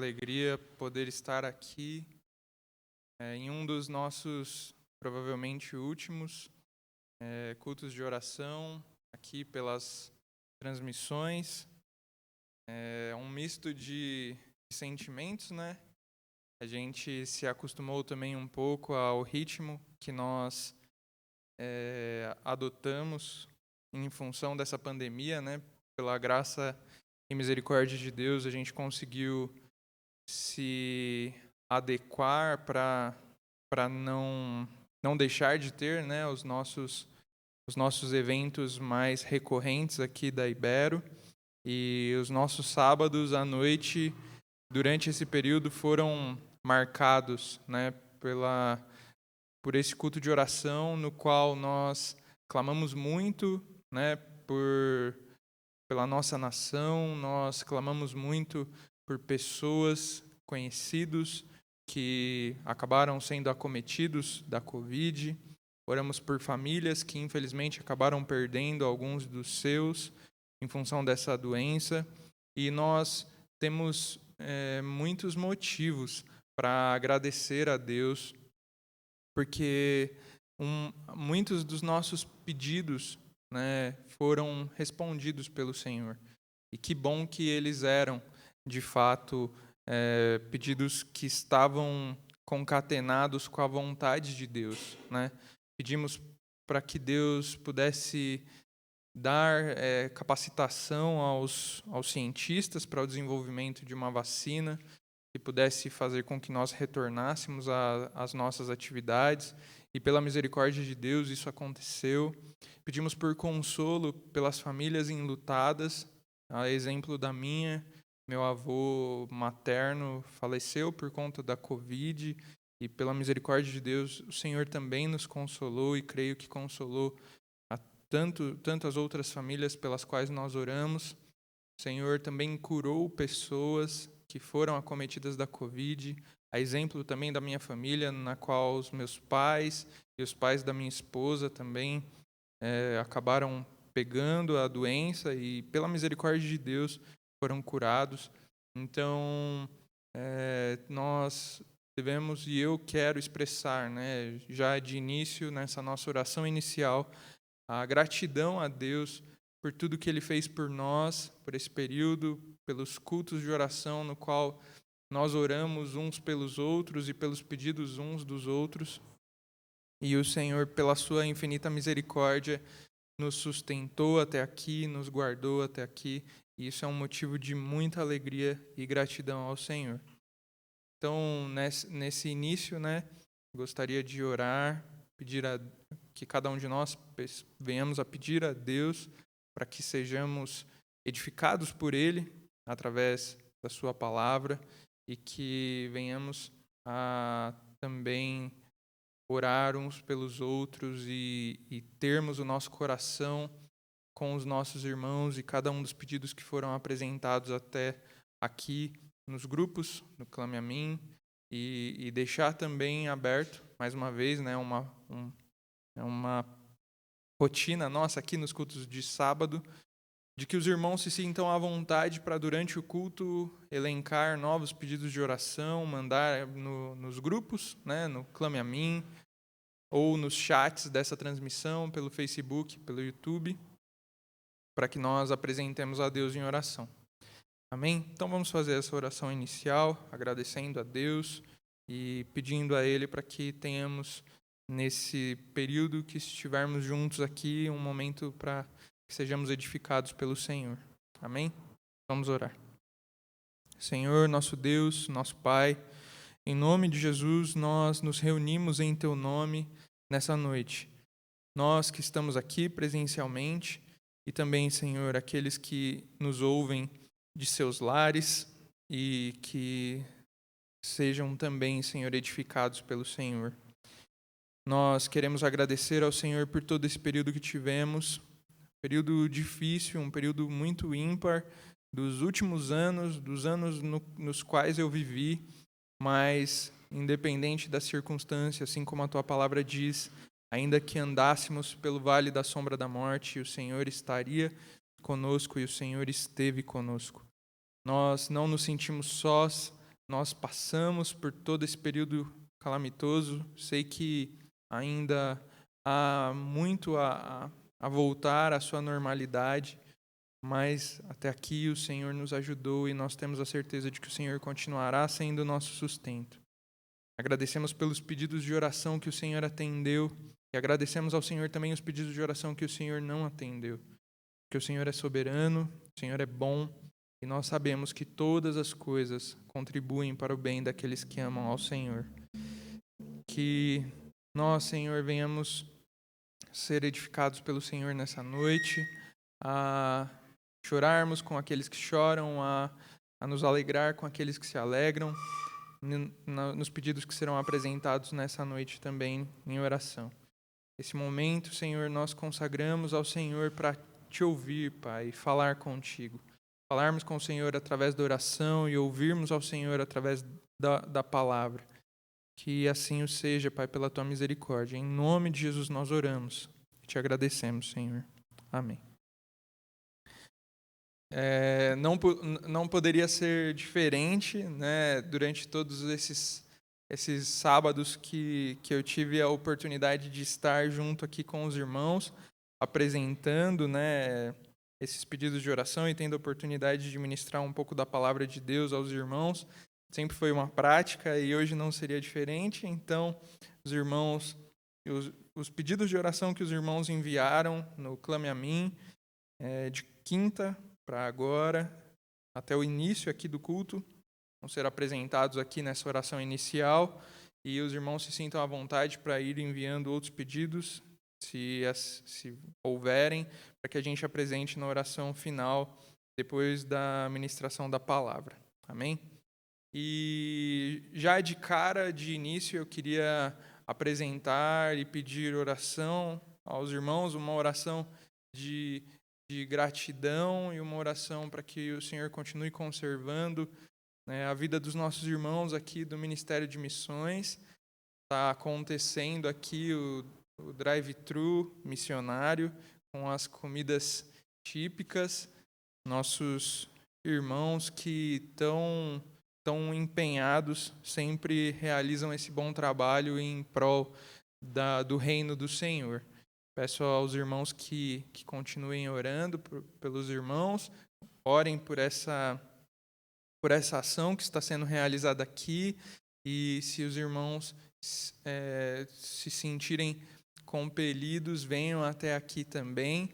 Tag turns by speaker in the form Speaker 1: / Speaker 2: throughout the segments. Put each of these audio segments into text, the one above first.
Speaker 1: alegria poder estar aqui em um dos nossos, provavelmente últimos, cultos de oração, aqui pelas transmissões. É um misto de sentimentos, né? A gente se acostumou também um pouco ao ritmo que nós adotamos em função dessa pandemia, né? Pela graça e misericórdia de Deus, a gente conseguiu se adequar para não deixar de ter, né, os nossos eventos mais recorrentes aqui da Ibero. E os nossos sábados à noite, durante esse período, foram marcados, né, por esse culto de oração, no qual nós clamamos muito, né, pela nossa nação, nós clamamos muito por pessoas, conhecidos, que acabaram sendo acometidos da Covid. Oramos por famílias que, infelizmente, acabaram perdendo alguns dos seus em função dessa doença. E nós temos muitos motivos para agradecer a Deus, porque muitos dos nossos pedidos, né, foram respondidos pelo Senhor. E que bom que eles eram, de fato, pedidos que estavam concatenados com a vontade de Deus, né? Pedimos para que Deus pudesse dar capacitação aos cientistas para o desenvolvimento de uma vacina que pudesse fazer com que nós retornássemos às nossas atividades. E pela misericórdia de Deus isso aconteceu. Pedimos por consolo pelas famílias enlutadas, a exemplo da minha. Meu avô materno faleceu por conta da Covid, e pela misericórdia de Deus o Senhor também nos consolou, e creio que consolou tantas outras famílias pelas quais nós oramos. O Senhor também curou pessoas que foram acometidas da Covid, a exemplo também da minha família, na qual os meus pais e os pais da minha esposa também acabaram pegando a doença e, pela misericórdia de Deus, foram curados. Então, nós devemos, e eu quero expressar, né, já de início, nessa nossa oração inicial, a gratidão a Deus por tudo que Ele fez por nós, por esse período, pelos cultos de oração no qual nós oramos uns pelos outros e pelos pedidos uns dos outros. E o Senhor, pela sua infinita misericórdia, nos sustentou até aqui, nos guardou até aqui. E isso é um motivo de muita alegria e gratidão ao Senhor. Então, nesse início, né, gostaria de orar, pedir que cada um de nós venhamos a pedir a Deus para que sejamos edificados por Ele através da Sua palavra, e que venhamos a também orar uns pelos outros e termos o nosso coração com os nossos irmãos e cada um dos pedidos que foram apresentados até aqui nos grupos, no Clame a Mim, e deixar também aberto, mais uma vez, né, uma rotina nossa aqui nos cultos de sábado, de que os irmãos se sintam à vontade para, durante o culto, elencar novos pedidos de oração, mandar nos grupos, né, no Clame a Mim, ou nos chats dessa transmissão, pelo Facebook, pelo YouTube, para que nós apresentemos a Deus em oração. Amém? Então vamos fazer essa oração inicial, agradecendo a Deus e pedindo a Ele para que tenhamos, nesse período que estivermos juntos aqui, um momento para que sejamos edificados pelo Senhor. Amém? Vamos orar. Senhor, nosso Deus, nosso Pai, em nome de Jesus, nós nos reunimos em Teu nome nessa noite. Nós que estamos aqui presencialmente e também, Senhor, aqueles que nos ouvem de seus lares e que sejam também, Senhor, edificados pelo Senhor. Nós queremos agradecer ao Senhor por todo esse período que tivemos, período difícil, um período muito ímpar dos últimos anos, dos anos nos quais eu vivi, mas independente da circunstância, assim como a Tua palavra diz, ainda que andássemos pelo vale da sombra da morte, o Senhor estaria conosco e o Senhor esteve conosco. Nós não nos sentimos sós nós passamos por todo esse período calamitoso. Sei que ainda há muito a voltar à sua normalidade, mas até aqui o Senhor nos ajudou e nós temos a certeza de que o Senhor continuará sendo o nosso sustento. Agradecemos pelos pedidos de oração que o Senhor atendeu e agradecemos ao Senhor também os pedidos de oração que o Senhor não atendeu. Porque o Senhor é soberano, o Senhor é bom e nós sabemos que todas as coisas contribuem para o bem daqueles que amam ao Senhor. Que nós, Senhor, venhamos ser edificados pelo Senhor nessa noite, a chorarmos com aqueles que choram, a nos alegrar com aqueles que se alegram, nos pedidos que serão apresentados nessa noite também em oração. Esse momento, Senhor, nós consagramos ao Senhor para te ouvir, Pai, e falar contigo. Falarmos com o Senhor através da oração e ouvirmos ao Senhor através da palavra. Que assim o seja, Pai, pela tua misericórdia. Em nome de Jesus nós oramos e te agradecemos, Senhor. Amém. Não poderia ser diferente, né, durante todos esses sábados que eu tive a oportunidade de estar junto aqui com os irmãos, apresentando, né, esses pedidos de oração e tendo a oportunidade de ministrar um pouco da palavra de Deus aos irmãos. Sempre foi uma prática e hoje não seria diferente. Então, os irmãos, os pedidos de oração que os irmãos enviaram no Clame a Mim, de quinta para agora, até o início aqui do culto, vão ser apresentados aqui nessa oração inicial, e os irmãos se sintam à vontade para ir enviando outros pedidos, se houverem, para que a gente apresente na oração final, depois da ministração da palavra. Amém? E já de cara, de início, eu queria apresentar e pedir oração aos irmãos, uma oração de gratidão e uma oração para que o Senhor continue conservando, né, a vida dos nossos irmãos aqui do Ministério de Missões. Está acontecendo aqui o drive-thru missionário com as comidas típicas. Nossos irmãos que estão empenhados sempre realizam esse bom trabalho em prol do reino do Senhor. Peço aos irmãos que continuem orando pelos irmãos, orem por essa ação que está sendo realizada aqui, e se os irmãos se sentirem compelidos, venham até aqui também,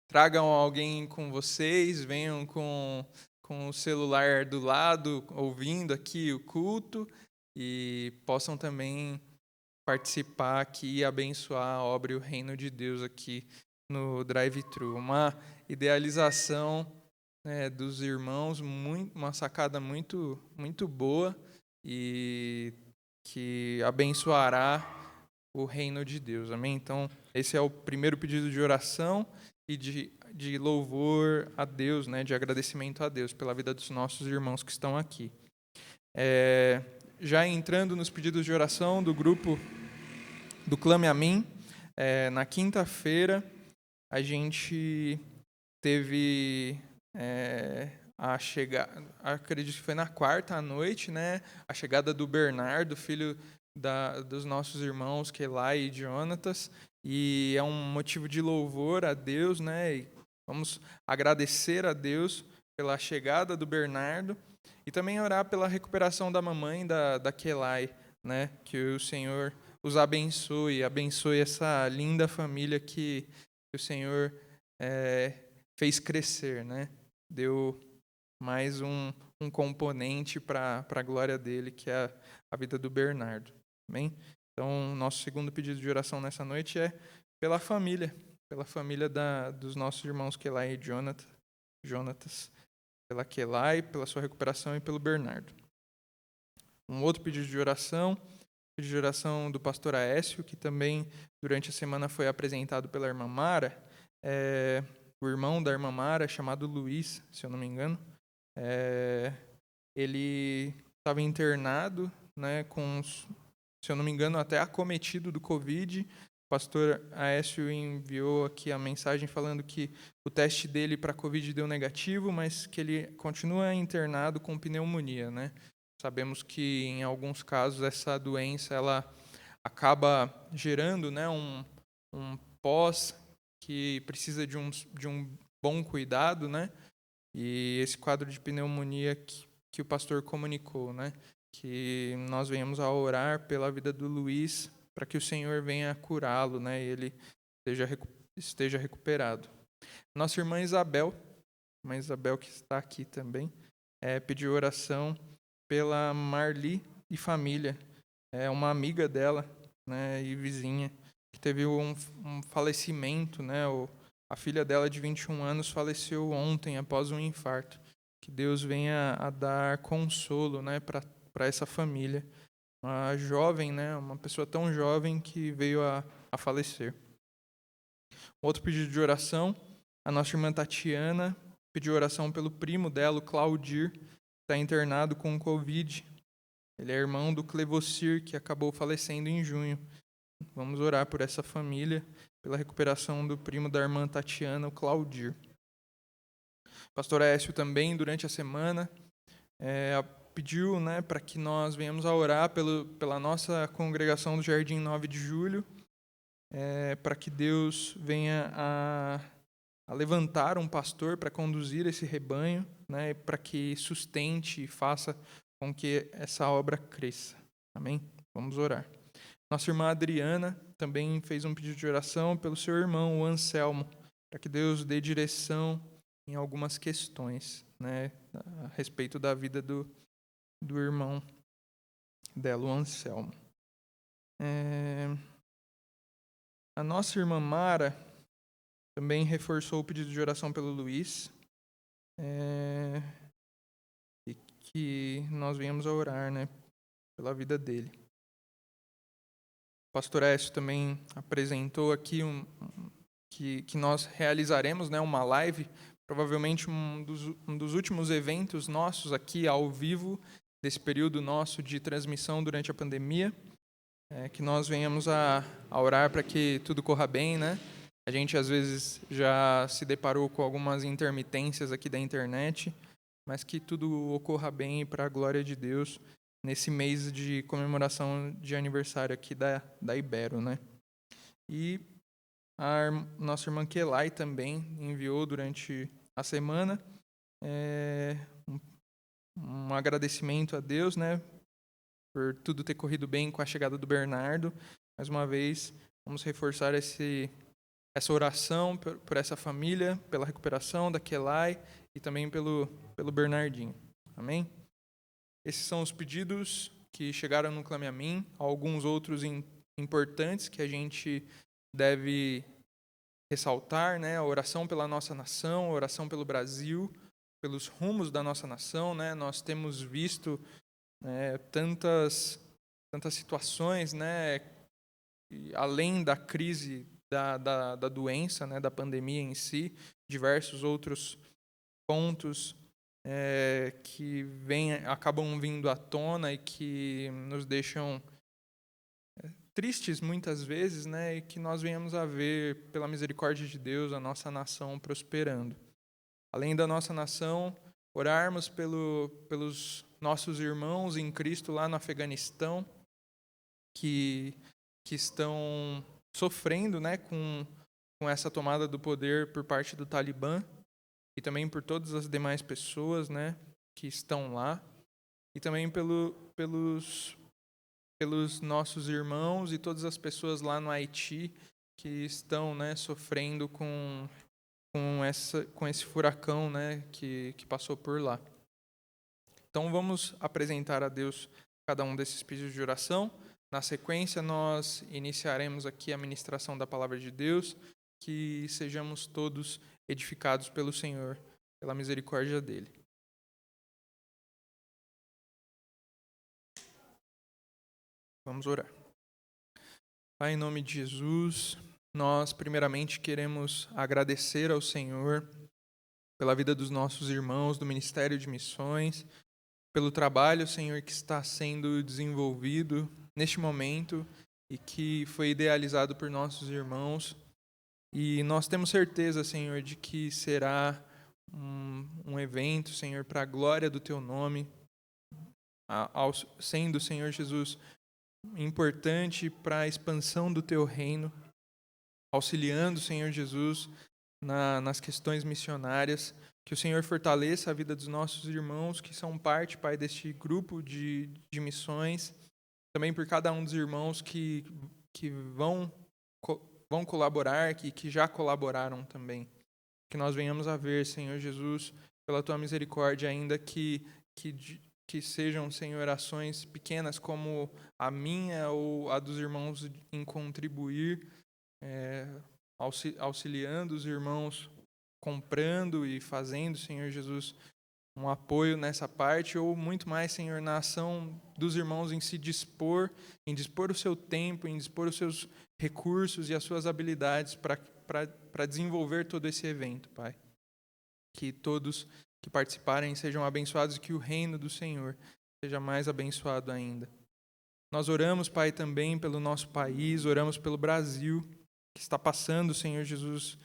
Speaker 1: tragam alguém com vocês, venham com o celular do lado, ouvindo aqui o culto, e possam também participar aqui e abençoar a obra e o reino de Deus aqui no drive-thru. Uma idealização, né, dos irmãos, uma sacada muito, muito boa e que abençoará o reino de Deus. Amém? Então, esse é o primeiro pedido de oração e de louvor a Deus, né, de agradecimento a Deus pela vida dos nossos irmãos que estão aqui. Já entrando nos pedidos de oração do grupo do Clame a Mim, na quinta-feira a gente teve a chegada, acredito que foi na quarta à noite, né, a chegada do Bernardo, filho dos nossos irmãos Kelai e Jonatas, e é um motivo de louvor a Deus, né, e vamos agradecer a Deus pela chegada do Bernardo e também orar pela recuperação da mamãe da Kelai, né, que o Senhor os abençoe essa linda família que o Senhor fez crescer, né, deu mais um componente para a glória dele, que é a vida do Bernardo. Amém? Então, nosso segundo pedido de oração nessa noite é pela família dos nossos irmãos Kelai e Jonatas, pela Kelai, pela sua recuperação e pelo Bernardo. Um outro pedido de oração do pastor Aécio, que também durante a semana foi apresentado pela irmã Mara, o irmão da irmã Mara, chamado Luiz, se eu não me engano, ele estava internado, né, se eu não me engano, até acometido do Covid. O pastor Aécio enviou aqui a mensagem falando que o teste dele para Covid deu negativo, mas que ele continua internado com pneumonia, né? Sabemos que, em alguns casos, essa doença ela acaba gerando, né, um pós que precisa de um bom cuidado, né? E esse quadro de pneumonia que o pastor comunicou, né? Que nós venhamos a orar pela vida do Luiz, para que o Senhor venha curá-lo, né? E ele esteja recuperado. Nossa irmã Isabel que está aqui também, pediu oração pela Marli e família. É uma amiga dela, né, e vizinha, que teve um falecimento, né? A filha dela, de 21 anos, faleceu ontem após um infarto. Que Deus venha a dar consolo, né, para essa família. Uma jovem, né, uma pessoa tão jovem que veio a falecer. Outro pedido de oração, a nossa irmã Tatiana pediu oração pelo primo dela, o Claudir, que está internado com Covid. Ele é irmão do Clevocir, que acabou falecendo em junho. Vamos orar por essa família, pela recuperação do primo da irmã Tatiana, o Claudir. Pastor Aécio também, durante a semana, pediu, né, para que nós venhamos a orar pela nossa congregação do Jardim 9 de Julho, para que Deus venha a levantar um pastor para conduzir esse rebanho, né, para que sustente e faça com que essa obra cresça. Amém? Vamos orar. Nossa irmã Adriana também fez um pedido de oração pelo seu irmão, o Anselmo, para que Deus dê direção em algumas questões, né, a respeito da vida do irmão dela, o Anselmo. A nossa irmã Mara também reforçou o pedido de oração pelo Luiz, e que nós venhamos a orar, né, pela vida dele. O pastor Écio também apresentou aqui que nós realizaremos, né, uma live, provavelmente um dos últimos eventos nossos aqui ao vivo, desse período nosso de transmissão durante a pandemia, que nós venhamos a orar para que tudo corra bem, né? A gente, às vezes, já se deparou com algumas intermitências aqui da internet, mas que tudo ocorra bem para a glória de Deus, nesse mês de comemoração de aniversário aqui da Ibero, né? E a nossa irmã Kelai também enviou durante a semana um agradecimento a Deus, né, por tudo ter corrido bem com a chegada do Bernardo. Mais uma vez, vamos reforçar essa oração por essa família, pela recuperação da Kelai e também pelo Bernardinho. Amém? Esses são os pedidos que chegaram no Clame a Mim, alguns outros importantes que a gente deve ressaltar, né? A oração pela nossa nação, a oração pelo Brasil, pelos rumos da nossa nação, né? Nós temos visto, né, tantas situações, né, além da crise da doença, né, da pandemia em si, diversos outros pontos que acabam vindo à tona e que nos deixam tristes muitas vezes, né, e que nós venhamos a ver, pela misericórdia de Deus, a nossa nação prosperando. Além da nossa nação, orarmos pelos nossos irmãos em Cristo lá no Afeganistão, que estão sofrendo, né, com essa tomada do poder por parte do Talibã, e também por todas as demais pessoas, né, que estão lá, e também pelos nossos irmãos e todas as pessoas lá no Haiti que estão, né, sofrendo com esse furacão, né, que passou por lá. Então vamos apresentar a Deus cada um desses pedidos de oração. Na sequência, nós iniciaremos aqui a ministração da palavra de Deus, que sejamos todos edificados pelo Senhor, pela misericórdia dele. Vamos orar. Pai, em nome de Jesus, nós primeiramente queremos agradecer ao Senhor pela vida dos nossos irmãos do Ministério de Missões, pelo trabalho, Senhor, que está sendo desenvolvido neste momento e que foi idealizado por nossos irmãos. E nós temos certeza, Senhor, de que será um evento, Senhor, para a glória do Teu nome, sendo, Senhor Jesus, importante para a expansão do Teu reino, auxiliando, Senhor Jesus, nas questões missionárias. Que o Senhor fortaleça a vida dos nossos irmãos que são parte, Pai, deste grupo de missões. Também por cada um dos irmãos que vão colaborar, que já colaboraram também. Que nós venhamos a ver, Senhor Jesus, pela Tua misericórdia, ainda que sejam, Senhor, ações pequenas como a minha ou a dos irmãos em contribuir, auxiliando os irmãos, comprando e fazendo, Senhor Jesus, um apoio nessa parte, ou muito mais, Senhor, na ação dos irmãos em se dispor, em dispor o seu tempo, em dispor os seus recursos e as suas habilidades para desenvolver todo esse evento, Pai. Que todos que participarem sejam abençoados e que o reino do Senhor seja mais abençoado ainda. Nós oramos, Pai, também pelo nosso país, oramos pelo Brasil, que está passando, Senhor Jesus,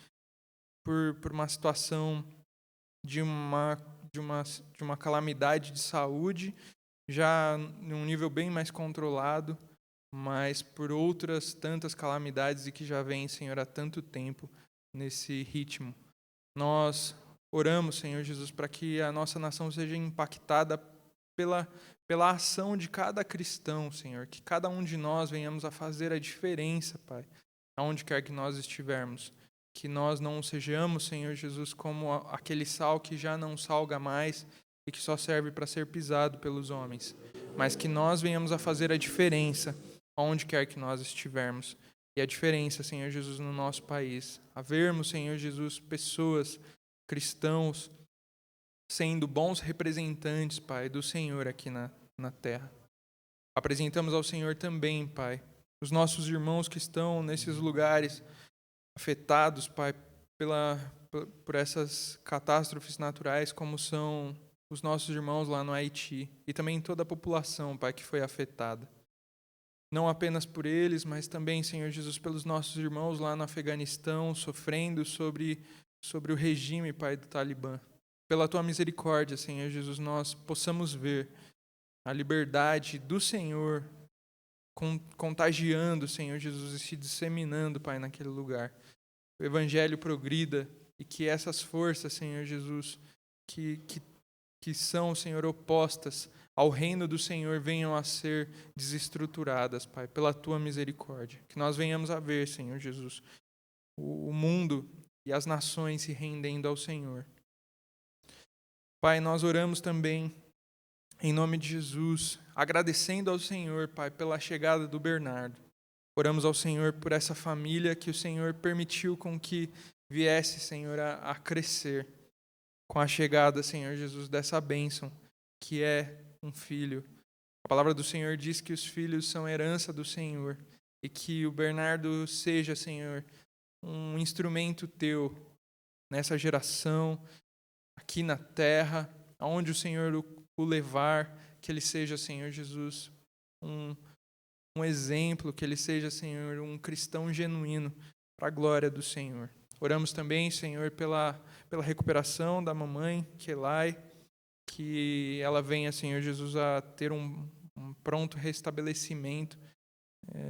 Speaker 1: por uma situação de uma calamidade de saúde, já num nível bem mais controlado, mas por outras tantas calamidades e que já vem, Senhor, há tanto tempo nesse ritmo. Nós oramos, Senhor Jesus, para que a nossa nação seja impactada pela ação de cada cristão, Senhor, que cada um de nós venhamos a fazer a diferença, Pai, aonde quer que nós estivermos. Que nós não sejamos, Senhor Jesus, como aquele sal que já não salga mais e que só serve para ser pisado pelos homens, mas que nós venhamos a fazer a diferença aonde quer que nós estivermos. E a diferença, Senhor Jesus, no nosso país. A vermos, Senhor Jesus, pessoas, cristãos, sendo bons representantes, Pai, do Senhor aqui na terra. Apresentamos ao Senhor também, Pai, os nossos irmãos que estão nesses lugares afetados, Pai, por essas catástrofes naturais, como são os nossos irmãos lá no Haiti, e também toda a população, Pai, que foi afetada. Não apenas por eles, mas também, Senhor Jesus, pelos nossos irmãos lá no Afeganistão, sofrendo sobre o regime, Pai, do Talibã. Pela Tua misericórdia, Senhor Jesus, nós possamos ver a liberdade do Senhor contagiando, Senhor Jesus, e se disseminando, Pai, naquele lugar. O Evangelho progrida e que essas forças, Senhor Jesus, que são, Senhor, opostas ao reino do Senhor, venham a ser desestruturadas, Pai, pela Tua misericórdia. Que nós venhamos a ver, Senhor Jesus, o mundo e as nações se rendendo ao Senhor. Pai, nós oramos também em nome de Jesus, agradecendo ao Senhor, Pai, pela chegada do Bernardo. Oramos ao Senhor por essa família que o Senhor permitiu com que viesse, Senhor, a crescer. Com a chegada, Senhor Jesus, dessa bênção, que é um filho. A palavra do Senhor diz que os filhos são herança do Senhor e que o Bernardo seja, Senhor, um instrumento Teu nessa geração, aqui na terra, aonde o Senhor o levar, que ele seja, Senhor Jesus, um exemplo, que ele seja, Senhor, um cristão genuíno para a glória do Senhor. Oramos também, Senhor, pela recuperação da mamãe, Kelai, que ela venha, Senhor Jesus, a ter um pronto restabelecimento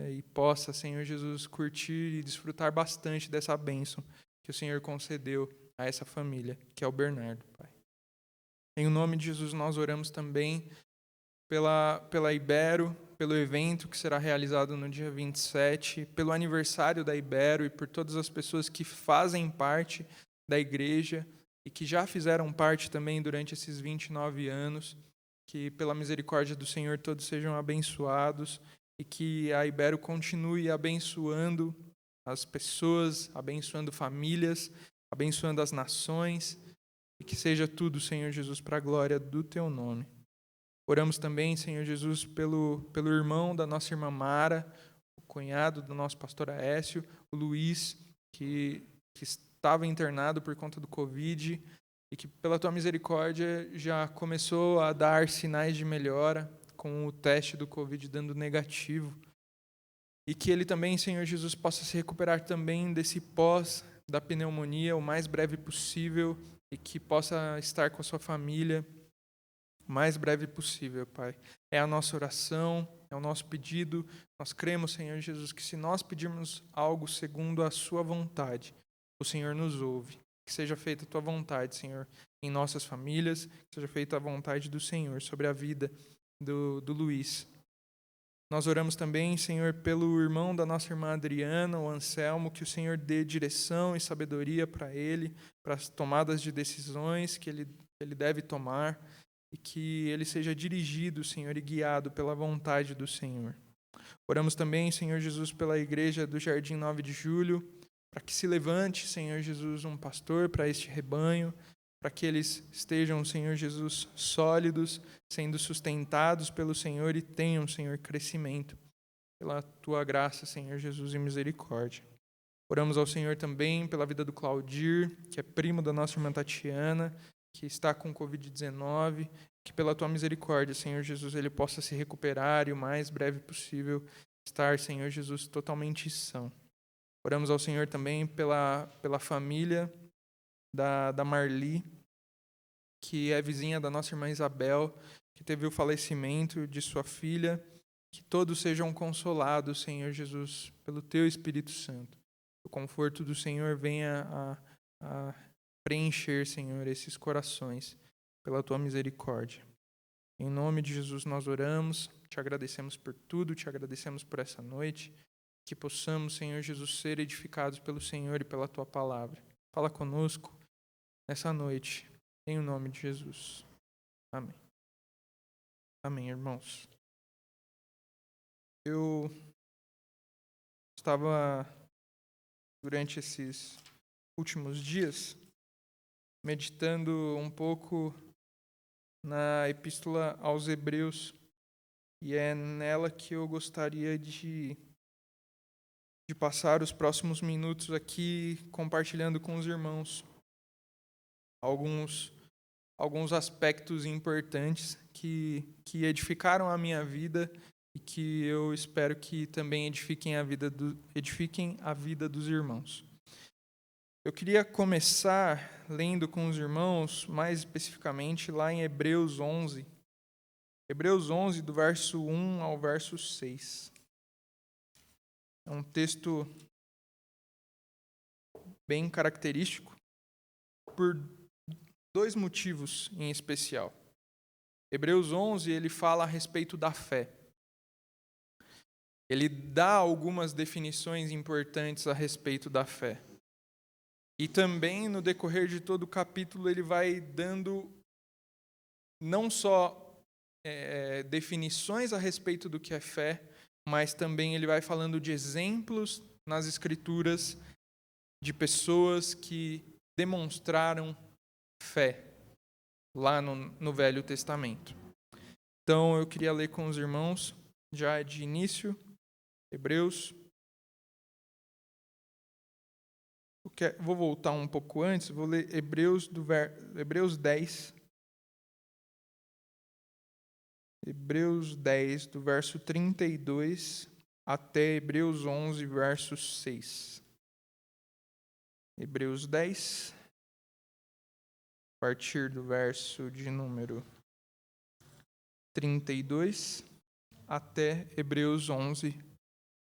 Speaker 1: e possa, Senhor Jesus, curtir e desfrutar bastante dessa bênção que o Senhor concedeu a essa família, que é o Bernardo, Pai. Em nome de Jesus, nós oramos também pela Ibero, pelo evento que será realizado no dia 27, pelo aniversário da Ibero e por todas as pessoas que fazem parte da igreja e que já fizeram parte também durante esses 29 anos, que pela misericórdia do Senhor todos sejam abençoados e que a Ibero continue abençoando as pessoas, abençoando famílias, abençoando as nações e que seja tudo, Senhor Jesus, para a glória do Teu nome. Oramos também, Senhor Jesus, pelo irmão da nossa irmã Mara, o cunhado do nosso pastor Aécio, o Luiz, que estava internado por conta do Covid e que, pela Tua misericórdia, já começou a dar sinais de melhora com o teste do Covid dando negativo. E que ele também, Senhor Jesus, possa se recuperar também desse pós da pneumonia o mais breve possível e que possa estar com a sua família o mais breve possível, Pai. é a nossa oração, é o nosso pedido. Nós cremos, Senhor Jesus, que se nós pedirmos algo segundo a sua vontade, o Senhor nos ouve. Que seja feita a tua vontade, Senhor, em nossas famílias, que seja feita a vontade do Senhor sobre a vida do Luiz. Nós oramos também, Senhor, pelo irmão da nossa irmã Adriana, o Anselmo, que o Senhor dê direção e sabedoria para ele, para as tomadas de decisões que ele deve tomar, e que ele seja dirigido, Senhor, e guiado pela vontade do Senhor. Oramos também, Senhor Jesus, pela igreja do Jardim 9 de Julho, para que se levante, Senhor Jesus, um pastor para este rebanho, para que eles estejam, Senhor Jesus, sólidos, sendo sustentados pelo Senhor e tenham, Senhor, crescimento pela tua graça, Senhor Jesus, e misericórdia. Oramos ao Senhor também pela vida do Claudir, que é primo da nossa irmã Tatiana, que está com Covid-19, que pela tua misericórdia, Senhor Jesus, ele possa se recuperar e o mais breve possível estar, Senhor Jesus, totalmente são. Oramos ao Senhor também pela família da Marli, que é vizinha da nossa irmã Isabel, que teve o falecimento de sua filha. Que todos sejam consolados, Senhor Jesus, pelo teu Espírito Santo. O conforto do Senhor venha a preencher, Senhor, esses corações pela tua misericórdia. Em nome de Jesus nós oramos, te agradecemos por tudo, te agradecemos por essa noite, que possamos, Senhor Jesus, ser edificados pelo Senhor e pela tua palavra. Fala conosco nessa noite, em nome de Jesus. Amém. Amém, irmãos. Eu estava, durante esses últimos dias, meditando um pouco na Epístola aos Hebreus, e é nela que eu gostaria de passar os próximos minutos aqui compartilhando com os irmãos alguns aspectos importantes que edificaram a minha vida e que eu espero que também edifiquem a vida dos irmãos. Eu queria começar lendo com os irmãos, mais especificamente lá em Hebreus 11. Hebreus 11, do verso 1 ao verso 6. É um texto bem característico por dois motivos em especial. Hebreus 11, ele fala a respeito da fé. Ele dá algumas definições importantes a respeito da fé. E também, no decorrer de todo o capítulo, ele vai dando não só definições a respeito do que é fé, mas também ele vai falando de exemplos nas Escrituras de pessoas que demonstraram fé lá no Velho Testamento. Então, eu queria ler com os irmãos, já de início, Hebreus. Vou voltar um pouco antes, vou ler Hebreus 10. Hebreus 10, do verso 32 até Hebreus 11, verso 6. Hebreus 10, a partir do verso de número 32 até Hebreus 11,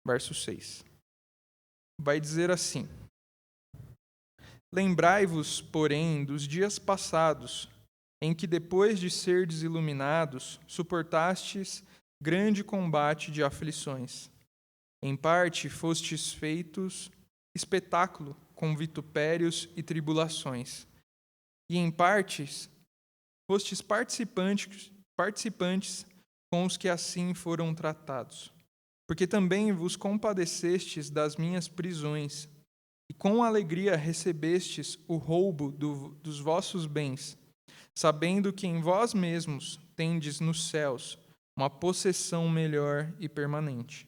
Speaker 1: verso 6. Vai dizer assim: Lembrai-vos, porém, dos dias passados, em que, depois de serdes iluminados, suportastes grande combate de aflições. Em parte, fostes feitos espetáculo com vitupérios e tribulações. E em partes, fostes participantes com os que assim foram tratados. Porque também vos compadecestes das minhas prisões, e com alegria recebestes o roubo dos vossos bens, sabendo que em vós mesmos tendes nos céus uma possessão melhor e permanente.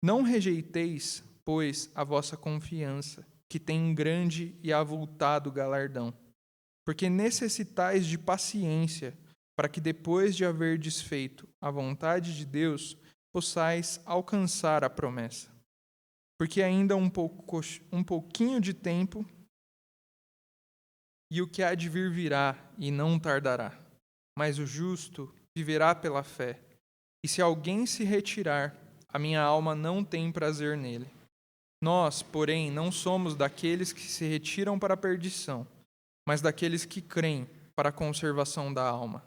Speaker 1: Não rejeiteis, pois, a vossa confiança, que tem grande e avultado galardão, porque necessitais de paciência, para que depois de haverdes feito a vontade de Deus, possais alcançar a promessa. Porque ainda um pouquinho de tempo, e o que há de vir virá, e não tardará. Mas o justo viverá pela fé, E se alguém se retirar, a minha alma não tem prazer nele. Nós, porém, não somos daqueles que se retiram para a perdição, mas daqueles que creem para a conservação da alma.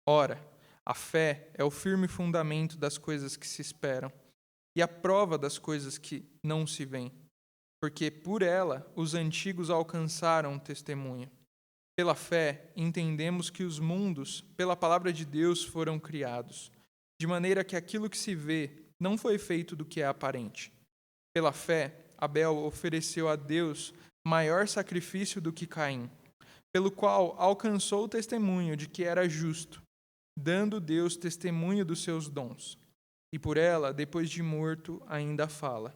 Speaker 1: Ora, a fé é o firme fundamento das coisas que se esperam e a prova das coisas que não se veem, porque por ela os antigos alcançaram testemunho. Pela fé, entendemos que os mundos, pela palavra de Deus, foram criados, de maneira que aquilo que se vê não foi feito do que é aparente. Pela fé, Abel ofereceu a Deus maior sacrifício do que Caim, pelo qual alcançou o testemunho de que era justo, dando Deus testemunho dos seus dons. E por ela, depois de morto, ainda fala.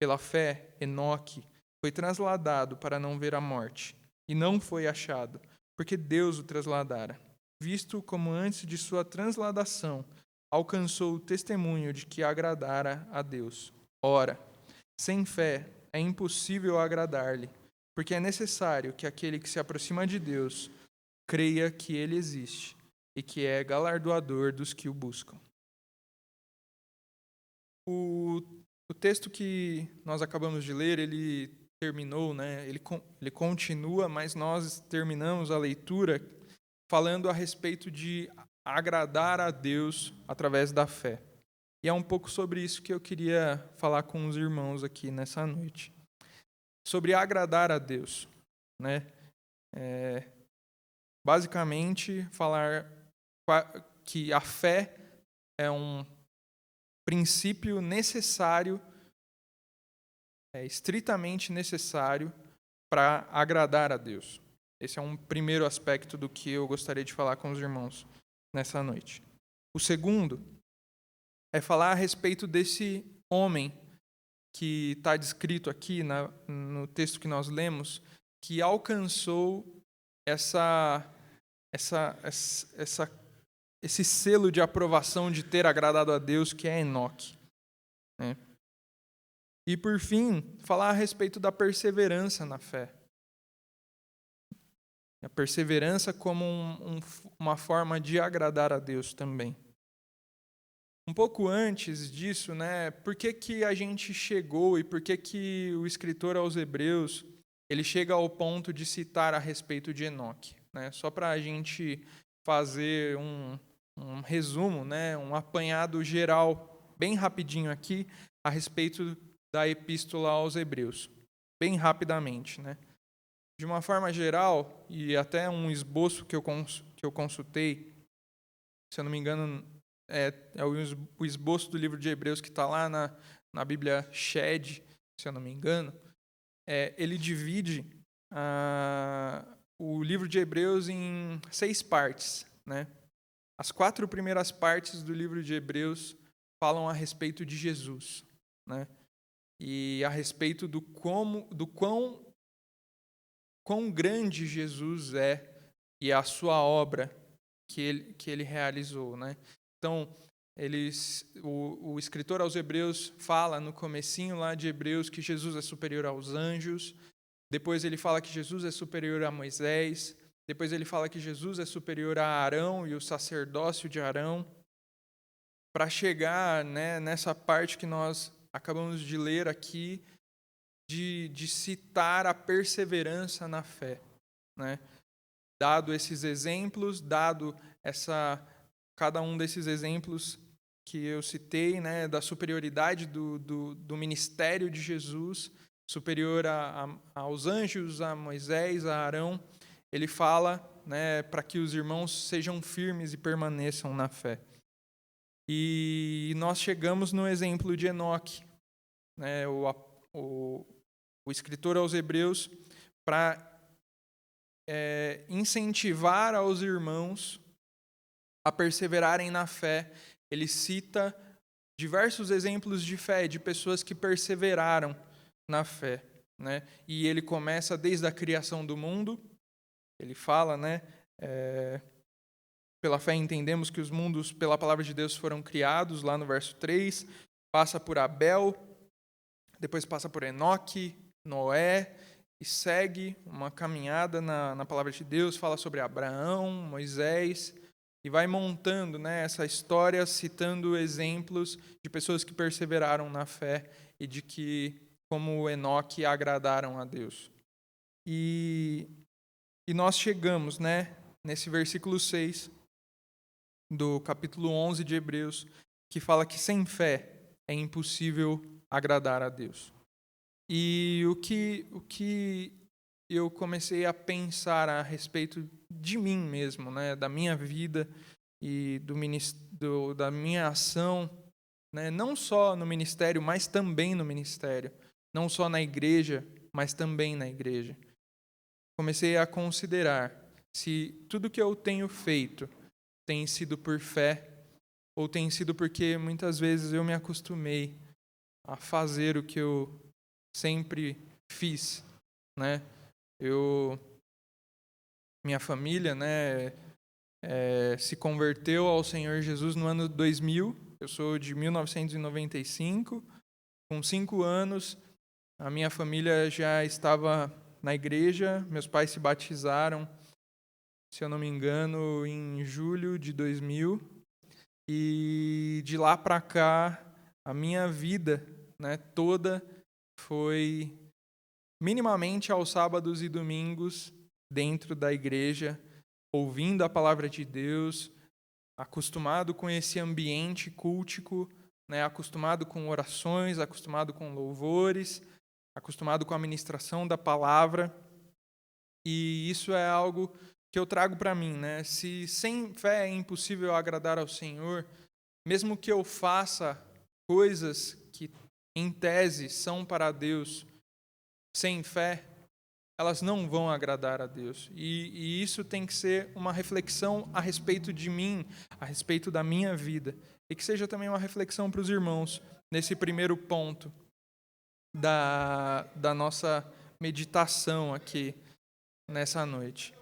Speaker 1: Pela fé, Enoque foi trasladado para não ver a morte, e não foi achado, porque Deus o trasladara, visto como antes de sua transladação alcançou o testemunho de que agradara a Deus. Ora, sem fé é impossível agradar-lhe, porque é necessário que aquele que se aproxima de Deus creia que ele existe e que é galardoador dos que o buscam. O texto que nós acabamos de ler, ele terminou, né? Ele continua, mas nós terminamos a leitura falando a respeito de agradar a Deus através da fé. E é um pouco sobre isso que eu queria falar com os irmãos aqui nessa noite. Sobre agradar a Deus, né? Basicamente, falar que a fé é um princípio necessário, estritamente necessário para agradar a Deus. Esse é um primeiro aspecto do que eu gostaria de falar com os irmãos nessa noite. O segundo é falar a respeito desse homem que está descrito aqui no texto que nós lemos, que alcançou esse selo de aprovação de ter agradado a Deus, que é Enoque, né? E, por fim, falar a respeito da perseverança na fé. A perseverança como uma forma de agradar a Deus também. Um pouco antes disso, né, por que a gente chegou e por que o escritor aos Hebreus ele chega ao ponto de citar a respeito de Enoque, né? Só para a gente fazer um resumo, né, um apanhado geral, bem rapidinho aqui, a respeito da epístola aos Hebreus, bem rapidamente, né? De uma forma geral, e até um esboço que eu consultei, se eu não me engano, é o esboço do livro de Hebreus que está lá na Bíblia Shed, se eu não me engano, ele divide o livro de Hebreus em 6 partes, né? As 4 primeiras partes do livro de Hebreus falam a respeito de Jesus, né? E a respeito do quão grande Jesus é e a sua obra que ele realizou, né? Então, o escritor aos Hebreus fala no comecinho lá de Hebreus que Jesus é superior aos anjos, depois ele fala que Jesus é superior a Moisés, depois ele fala que Jesus é superior a Arão e o sacerdócio de Arão, para chegar, né, nessa parte que nós acabamos de ler aqui, de citar a perseverança na fé, né? Dado esses exemplos, cada um desses exemplos que eu citei, né, da superioridade do ministério de Jesus, superior aos anjos, a Moisés, a Arão, ele fala, né, para que os irmãos sejam firmes e permaneçam na fé. E nós chegamos no exemplo de Enoque, né, o escritor aos Hebreus, para incentivar aos irmãos a perseverarem na fé. Ele cita diversos exemplos de fé, de pessoas que perseveraram na fé, né? E ele começa desde a criação do mundo. Ele fala, né? Pela fé entendemos que os mundos, pela palavra de Deus, foram criados, lá no verso 3. Passa por Abel, depois passa por Enoque, Noé, e segue uma caminhada na palavra de Deus, fala sobre Abraão, Moisés, e vai montando, né, essa história, citando exemplos de pessoas que perseveraram na fé e de que, como Enoque, agradaram a Deus. E nós chegamos, né, nesse versículo 6 do capítulo 11 de Hebreus, que fala que sem fé é impossível agradar a Deus. E o que eu comecei a pensar a respeito de mim mesmo, né, da minha vida e da minha ação, né, não só no ministério, mas também no ministério, não só na igreja, mas também na igreja. Comecei a considerar se tudo que eu tenho feito tem sido por fé ou tem sido porque muitas vezes eu me acostumei a fazer o que eu sempre fiz, né? Minha família, né, se converteu ao Senhor Jesus no ano 2000. Eu sou de 1995. Com 5 anos, a minha família já estava na igreja. Meus pais se batizaram, se eu não me engano, em julho de 2000. E de lá para cá, a minha vida, né, toda foi minimamente aos sábados e domingos dentro da igreja, ouvindo a palavra de Deus, acostumado com esse ambiente cultico, né, acostumado com orações, acostumado com louvores, acostumado com a ministração da palavra. E isso é algo que eu trago para mim, né? Se sem fé é impossível agradar ao Senhor, mesmo que eu faça coisas que, em tese, são para Deus, sem fé, elas não vão agradar a Deus. E isso tem que ser uma reflexão a respeito de mim, a respeito da minha vida. E que seja também uma reflexão para os irmãos, nesse primeiro ponto da nossa meditação aqui nessa noite.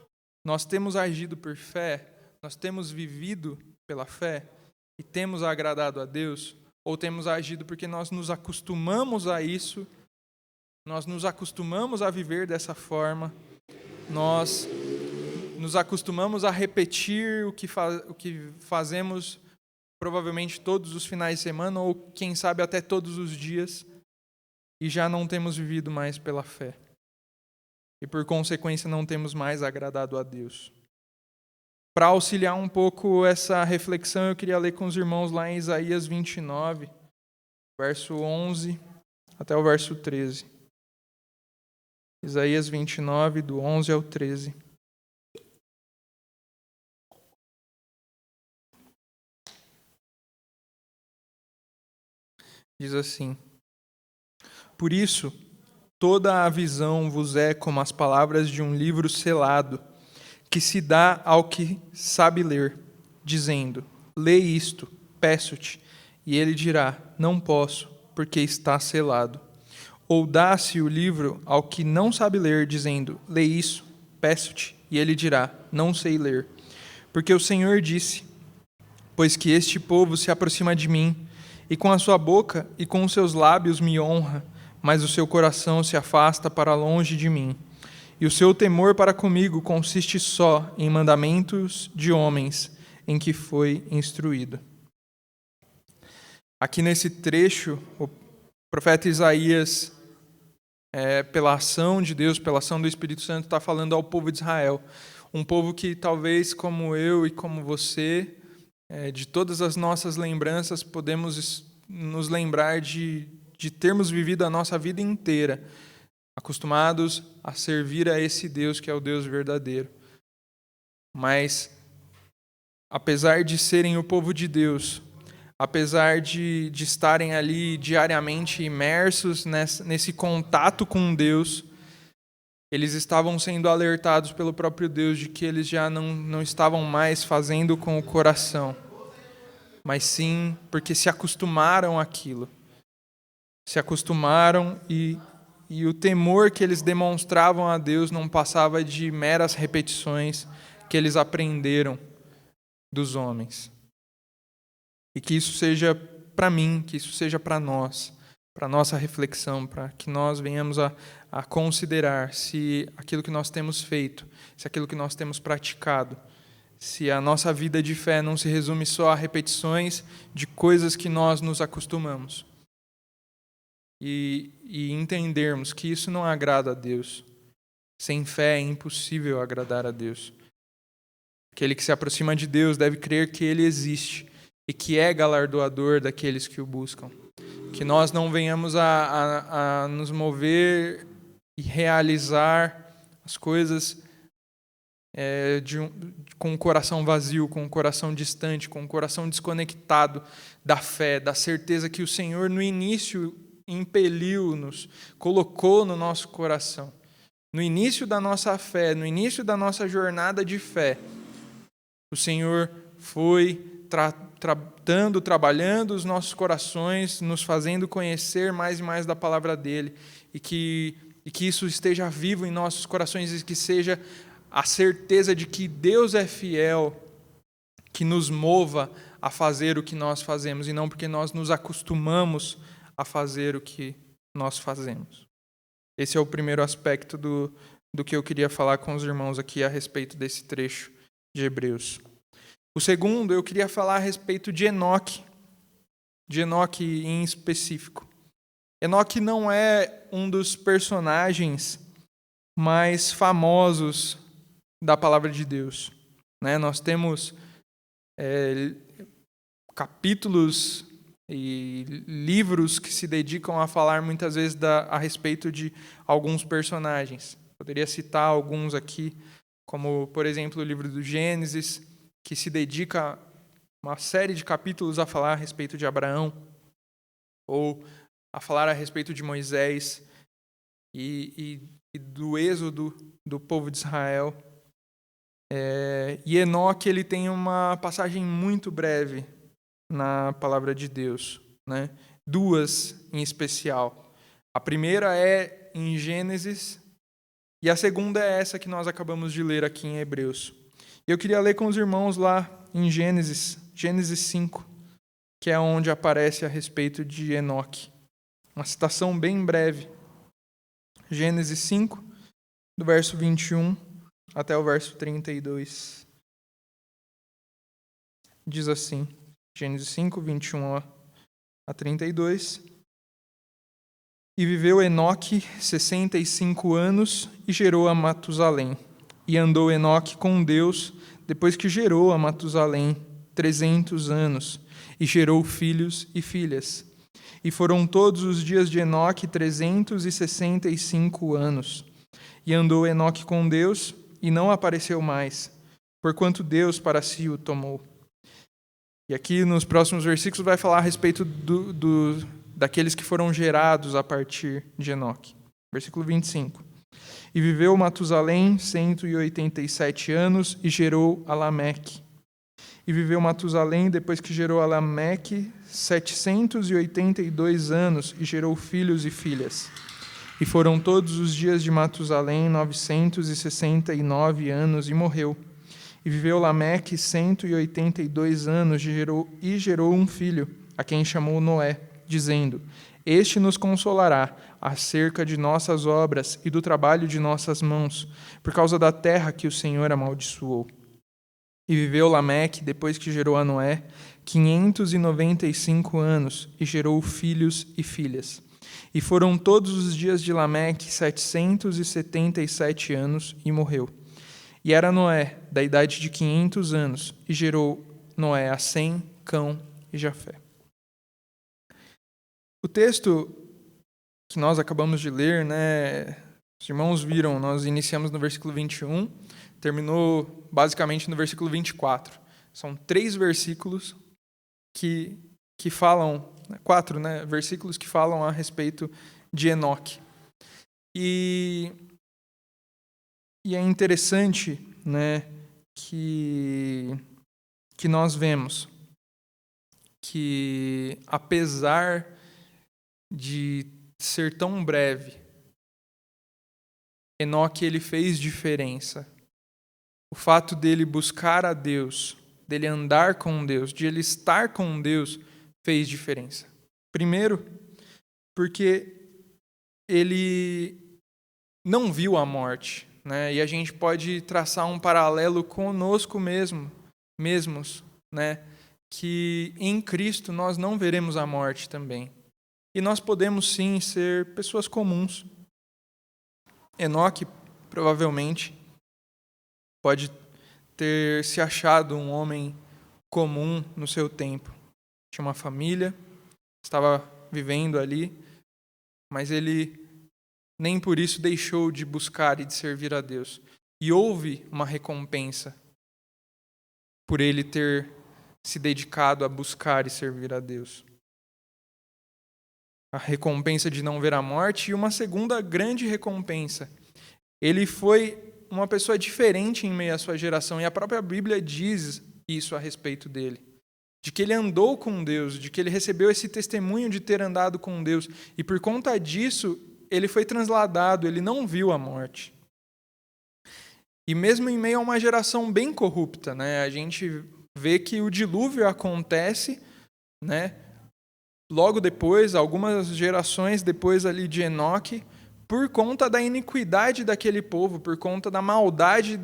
Speaker 1: Nós temos agido por fé, nós temos vivido pela fé e temos agradado a Deus, ou temos agido porque nós nos acostumamos a isso, nós nos acostumamos a viver dessa forma, nós nos acostumamos a repetir o que fazemos provavelmente todos os finais de semana, ou quem sabe até todos os dias, e já não temos vivido mais pela fé. E por consequência não temos mais agradado a Deus. Para auxiliar um pouco essa reflexão, eu queria ler com os irmãos lá em Isaías 29, verso 11 até o verso 13. Isaías 29, do 11 ao 13. Diz assim: Por isso, toda a visão vos é como as palavras de um livro selado, que se dá ao que sabe ler, dizendo: Lê isto, peço-te. E ele dirá: Não posso, porque está selado. Ou dá-se o livro ao que não sabe ler, dizendo: Lê isso, peço-te. E ele dirá: Não sei ler. Porque o Senhor disse: Pois que este povo se aproxima de mim, e com a sua boca e com os seus lábios me honra, mas o seu coração se afasta para longe de mim. E o seu temor para comigo consiste só em mandamentos de homens em que foi instruído. Aqui nesse trecho, o profeta Isaías, pela ação de Deus, pela ação do Espírito Santo, está falando ao povo de Israel. Um povo que talvez, como eu e como você, de todas as nossas lembranças, podemos nos lembrar de termos vivido a nossa vida inteira acostumados a servir a esse Deus que é o Deus verdadeiro. Mas, apesar de serem o povo de Deus, apesar de estarem ali diariamente imersos nesse contato com Deus, eles estavam sendo alertados pelo próprio Deus de que eles já não estavam mais fazendo com o coração, mas sim porque se acostumaram àquilo. Se acostumaram e o temor que eles demonstravam a Deus não passava de meras repetições que eles aprenderam dos homens. E que isso seja para mim, que isso seja para nós, para nossa reflexão, para que nós venhamos a considerar se aquilo que nós temos feito, se aquilo que nós temos praticado, se a nossa vida de fé não se resume só a repetições de coisas que nós nos acostumamos. E entendermos que isso não agrada a Deus. Sem fé é impossível agradar a Deus. Aquele que se aproxima de Deus deve crer que Ele existe e que é galardoador daqueles que o buscam. Que nós não venhamos a nos mover e realizar as coisas com o coração vazio, com o coração distante, com o coração desconectado da fé, da certeza que o Senhor no início impeliu-nos, colocou no nosso coração. No início da nossa fé, no início da nossa jornada de fé, o Senhor foi trabalhando os nossos corações, nos fazendo conhecer mais e mais da palavra dele, e que isso esteja vivo em nossos corações e que seja a certeza de que Deus é fiel, que nos mova a fazer o que nós fazemos, e não porque nós nos acostumamos a fazer o que nós fazemos. Esse é o primeiro aspecto do que eu queria falar com os irmãos aqui a respeito desse trecho de Hebreus. O segundo, eu queria falar a respeito de Enoque em específico. Enoque não é um dos personagens mais famosos da palavra de Deus. Nós temos capítulos e livros que se dedicam a falar muitas vezes a respeito de alguns personagens. Poderia citar alguns aqui, como, por exemplo, o livro do Gênesis, que se dedica uma série de capítulos a falar a respeito de Abraão, ou a falar a respeito de Moisés e do êxodo do povo de Israel. E Enoque, ele tem uma passagem muito breve na palavra de Deus, Duas em especial. A primeira é em Gênesis e a segunda é essa que nós acabamos de ler aqui em Hebreus. Eu queria ler com os irmãos lá em Gênesis 5, que é onde aparece a respeito de Enoque. Uma citação bem breve. Gênesis 5, do verso 21 até o verso 32. Diz assim, Gênesis 5, 21 a 32. E viveu Enoque 65 anos e gerou a Matusalém. E andou Enoque com Deus, depois que gerou a Matusalém 300 anos, e gerou filhos e filhas. E foram todos os dias de Enoque 365 anos. E andou Enoque com Deus, e não apareceu mais, porquanto Deus para si o tomou. E aqui nos próximos versículos vai falar a respeito daqueles que foram gerados a partir de Enoque. Versículo 25. E viveu Matusalém 187 anos e gerou a Lameque. E viveu Matusalém, depois que gerou a Lameque, 782 anos e gerou filhos e filhas. E foram todos os dias de Matusalém 969 anos e morreu. E viveu Lameque 182 anos e gerou um filho, a quem chamou Noé, dizendo: Este nos consolará acerca de nossas obras e do trabalho de nossas mãos, por causa da terra que o Senhor amaldiçoou. E viveu Lameque, depois que gerou a Noé, 595 anos e gerou filhos e filhas. E foram todos os dias de Lameque 777 anos e morreu. E era Noé da idade de 500 anos e gerou Noé a Sem, Cão e Jafé. O texto que nós acabamos de ler, os irmãos viram, nós iniciamos no versículo 21, terminou basicamente no versículo 24. São 3 versículos que falam, 4 versículos que falam a respeito de Enoque. E é interessante que nós vemos que, apesar de ser tão breve, Enoque ele fez diferença. O fato dele buscar a Deus, dele andar com Deus, de ele estar com Deus, fez diferença. Primeiro, porque ele não viu a morte. né? E a gente pode traçar um paralelo conosco mesmos, né? Que em Cristo nós não veremos a morte também. E nós podemos sim ser pessoas comuns. Enoque provavelmente pode ter se achado um homem comum no seu tempo. Tinha uma família, estava vivendo ali, mas ele nem por isso deixou de buscar e de servir a Deus. E houve uma recompensa por ele ter se dedicado a buscar e servir a Deus. A recompensa de não ver a morte e uma segunda grande recompensa. Ele foi uma pessoa diferente em meio à sua geração, e a própria Bíblia diz isso a respeito dele. De que ele andou com Deus, de que ele recebeu esse testemunho de ter andado com Deus, e por conta disso, ele foi transladado, ele não viu a morte. E mesmo em meio a uma geração bem corrupta, né, a gente vê que o dilúvio acontece, né, logo depois, algumas gerações depois ali de Enoque, por conta da iniquidade daquele povo, por conta da maldade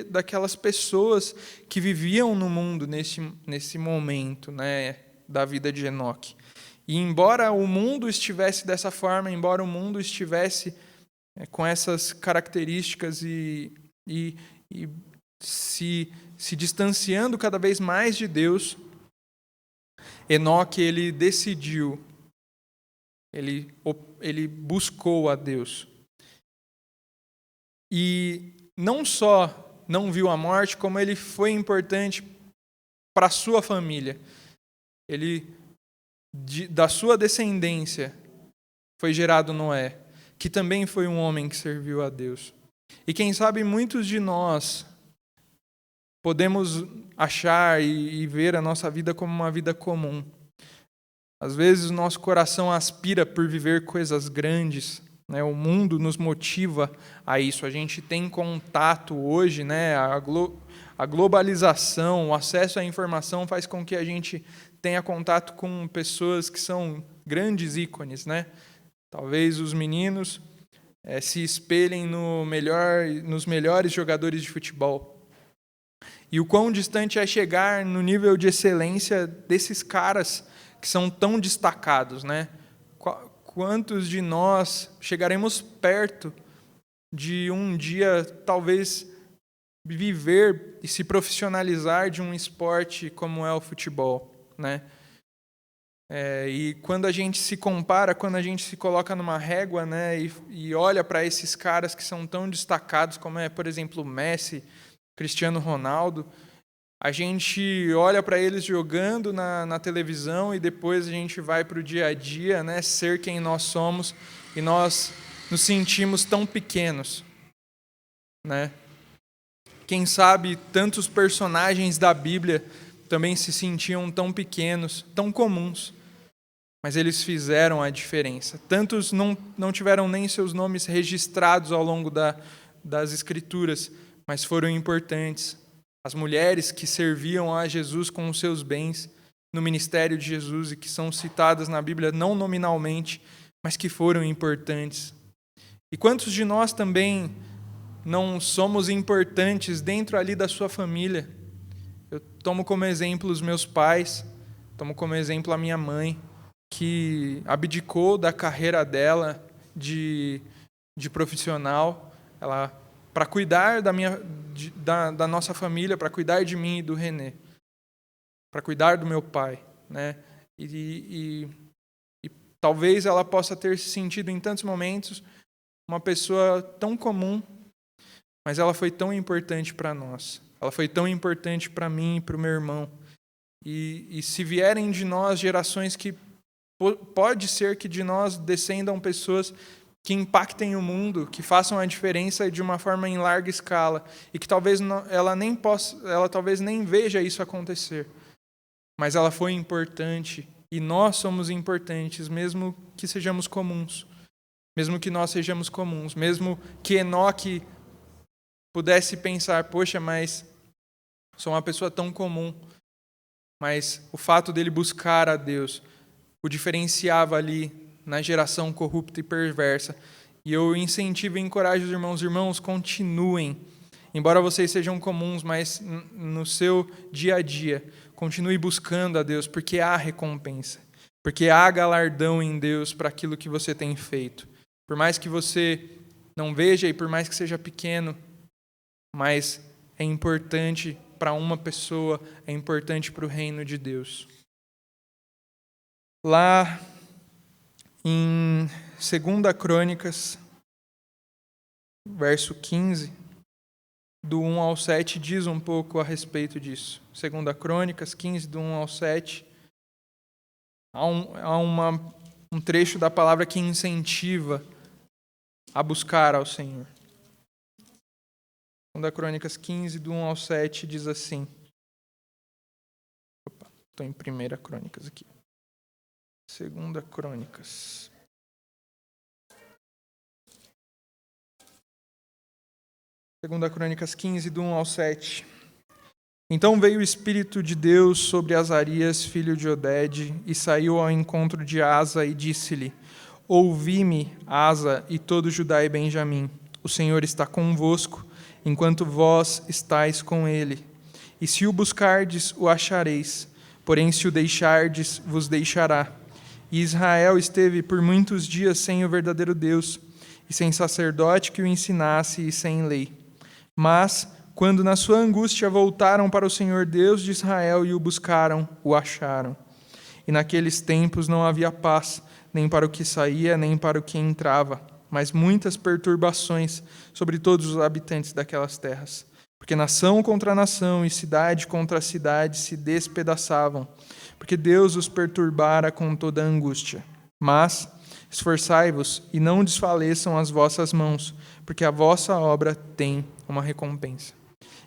Speaker 1: daquelas pessoas que viviam no mundo nesse momento, né, da vida de Enoque. E embora o mundo estivesse dessa forma, embora o mundo estivesse com essas características e se distanciando cada vez mais de Deus, Enoque, ele decidiu, ele buscou a Deus. E não só não viu a morte, como ele foi importante para a sua família. Da sua descendência foi gerado Noé, que também foi um homem que serviu a Deus. E quem sabe muitos de nós podemos achar e ver a nossa vida como uma vida comum. Às vezes o nosso coração aspira por viver coisas grandes, né? O mundo nos motiva a isso. A gente tem contato hoje, né? A globalização, o acesso à informação faz com que a gente tenha contato com pessoas que são grandes ícones, né? Talvez os meninos se espelhem nos melhores jogadores de futebol. E o quão distante é chegar no nível de excelência desses caras que são tão destacados, né? Quantos de nós chegaremos perto de um dia, talvez, viver e se profissionalizar de um esporte como é o futebol, né? E quando a gente se compara, quando a gente se coloca numa régua, né, e olha para esses caras que são tão destacados, como é, por exemplo, Messi, Cristiano Ronaldo, a gente olha para eles jogando na televisão e depois a gente vai para o dia a dia, né, ser quem nós somos, e nós nos sentimos tão pequenos, né? Quem sabe tantos personagens da Bíblia também se sentiam tão pequenos, tão comuns, mas eles fizeram a diferença. Tantos não tiveram nem seus nomes registrados ao longo das Escrituras, mas foram importantes. As mulheres que serviam a Jesus com os seus bens no ministério de Jesus e que são citadas na Bíblia não nominalmente, mas que foram importantes. E quantos de nós também não somos importantes dentro ali da sua família? Eu tomo como exemplo os meus pais, tomo como exemplo a minha mãe, que abdicou da carreira dela de profissional, ela para cuidar da nossa família, para cuidar de mim e do René, para cuidar do meu pai, né? E talvez ela possa ter se sentido em tantos momentos uma pessoa tão comum, mas ela foi tão importante para nós. Ela foi tão importante para mim e para o meu irmão. E se vierem de nós gerações que pode ser que de nós descendam pessoas que impactem o mundo, que façam a diferença de uma forma em larga escala, e que talvez ela talvez nem veja isso acontecer. Mas ela foi importante, e nós somos importantes, mesmo que sejamos comuns. Mesmo que nós sejamos comuns, mesmo que Enoque pudesse pensar, poxa, mas sou uma pessoa tão comum. Mas o fato dele buscar a Deus o diferenciava ali na geração corrupta e perversa. E eu incentivo e encorajo os irmãos, continuem. Embora vocês sejam comuns, mas no seu dia a dia, continue buscando a Deus, porque há recompensa. Porque há galardão em Deus para aquilo que você tem feito. Por mais que você não veja e por mais que seja pequeno, mas é importante para uma pessoa, é importante para o reino de Deus. Lá em 2 Crônicas, verso 15, do 1 ao 7, diz um pouco a respeito disso. 2 Crônicas 15, do 1 ao 7, há um trecho da palavra que incentiva a buscar ao Senhor. 2 Crônicas 15, do 1 ao 7, diz assim. Estou em 1 Crônicas aqui. 2 Crônicas. Segunda Crônicas 15, do 1 ao 7. Então veio o Espírito de Deus sobre Azarias, filho de Oded, e saiu ao encontro de Asa e disse-lhe: Ouvi-me, Asa, e todo Judá e Benjamim. O Senhor está convosco, enquanto vós estáis com ele. E se o buscardes, o achareis. Porém, se o deixardes, vos deixará. E Israel esteve por muitos dias sem o verdadeiro Deus, e sem sacerdote que o ensinasse, e sem lei. Mas, quando na sua angústia voltaram para o Senhor Deus de Israel e o buscaram, o acharam. E naqueles tempos não havia paz, nem para o que saía, nem para o que entrava, mas muitas perturbações sobre todos os habitantes daquelas terras. Porque nação contra nação e cidade contra cidade se despedaçavam, porque Deus os perturbara com toda a angústia. Mas esforçai-vos e não desfaleçam as vossas mãos, porque a vossa obra tem uma recompensa.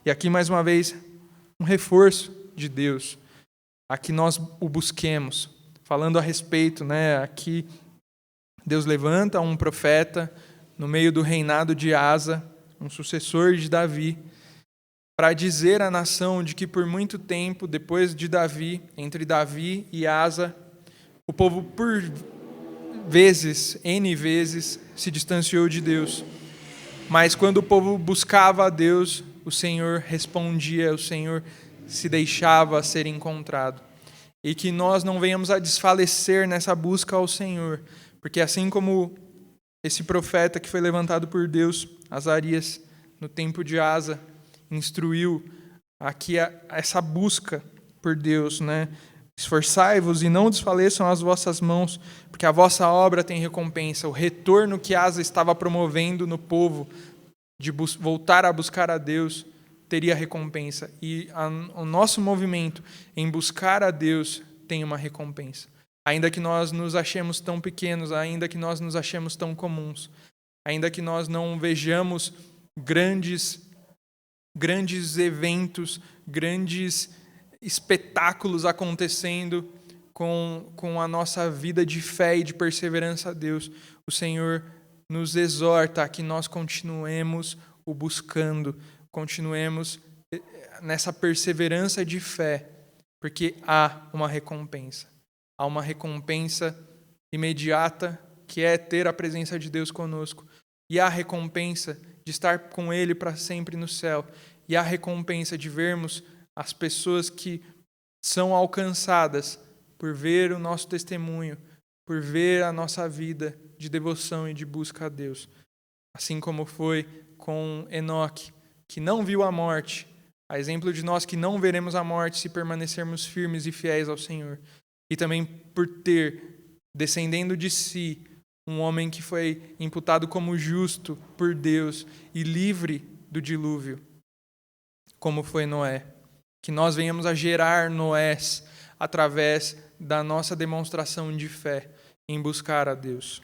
Speaker 1: E aqui, mais uma vez, um reforço de Deus, a que nós o busquemos. Falando a respeito, aqui Deus levanta um profeta no meio do reinado de Asa, um sucessor de Davi, para dizer à nação de que por muito tempo, depois de Davi, entre Davi e Asa, o povo por N vezes, se distanciou de Deus. Mas quando o povo buscava a Deus, o Senhor respondia, o Senhor se deixava ser encontrado. E que nós não venhamos a desfalecer nessa busca ao Senhor, porque assim como esse profeta que foi levantado por Deus, Azarias, no tempo de Asa, instruiu aqui essa busca por Deus, Esforçai-vos e não desfaleçam as vossas mãos, porque a vossa obra tem recompensa. O retorno que Asa estava promovendo no povo, de voltar a buscar a Deus, teria recompensa. E o nosso movimento em buscar a Deus tem uma recompensa. Ainda que nós nos achemos tão pequenos, ainda que nós nos achemos tão comuns, ainda que nós não vejamos grandes eventos, grandes espetáculos acontecendo com a nossa vida de fé e de perseverança a Deus, o Senhor nos exorta a que nós continuemos o buscando, continuemos nessa perseverança de fé, porque há uma recompensa. Há uma recompensa imediata, que é ter a presença de Deus conosco, e há a recompensa de estar com Ele para sempre no céu, e há a recompensa de vermos as pessoas que são alcançadas por ver o nosso testemunho, por ver a nossa vida de devoção e de busca a Deus. Assim como foi com Enoque, que não viu a morte, a exemplo de nós que não veremos a morte se permanecermos firmes e fiéis ao Senhor. E também por ter, descendendo de si, um homem que foi imputado como justo por Deus e livre do dilúvio, como foi Noé. Que nós venhamos a gerar Noés através da nossa demonstração de fé em buscar a Deus.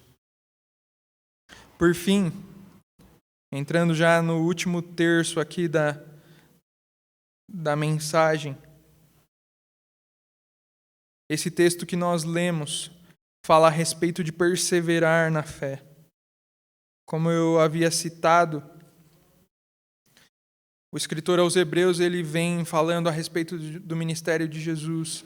Speaker 1: Por fim, entrando já no último terço aqui da mensagem, esse texto que nós lemos fala a respeito de perseverar na fé. Como eu havia citado, o escritor aos Hebreus ele vem falando a respeito do ministério de Jesus,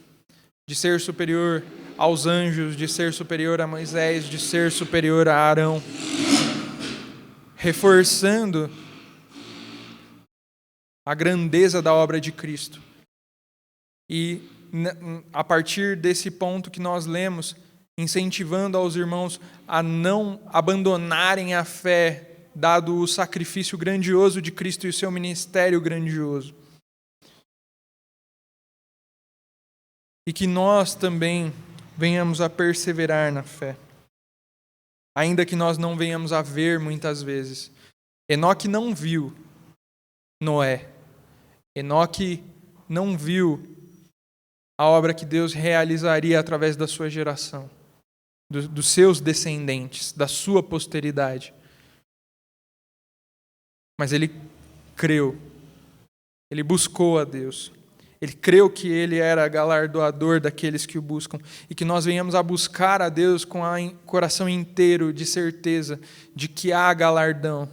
Speaker 1: de ser superior aos anjos, de ser superior a Moisés, de ser superior a Arão. reforçando a grandeza da obra de Cristo. E a partir desse ponto que nós lemos, incentivando aos irmãos a não abandonarem a fé, dado o sacrifício grandioso de Cristo e o seu ministério grandioso. E que nós também venhamos a perseverar na fé, ainda que nós não venhamos a ver muitas vezes. Enoque não viu Noé. Enoque não viu a obra que Deus realizaria através da sua geração, dos seus descendentes, da sua posteridade. Mas ele creu, ele buscou a Deus, ele creu que ele era galardoador daqueles que o buscam, e que nós venhamos a buscar a Deus com o coração inteiro de certeza de que há galardão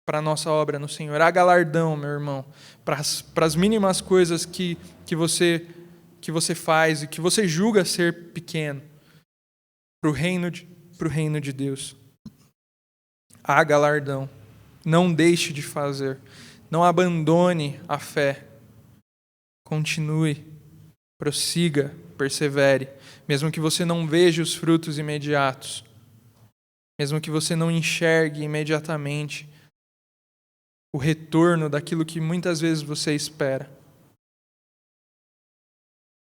Speaker 1: para a nossa obra no Senhor. Há galardão, meu irmão, para as mínimas coisas que você faz e que você julga ser pequeno, para o reino de Deus. Há galardão. Não deixe de fazer. Não abandone a fé. Continue, prossiga, persevere. Mesmo que você não veja os frutos imediatos, mesmo que você não enxergue imediatamente o retorno daquilo que muitas vezes você espera.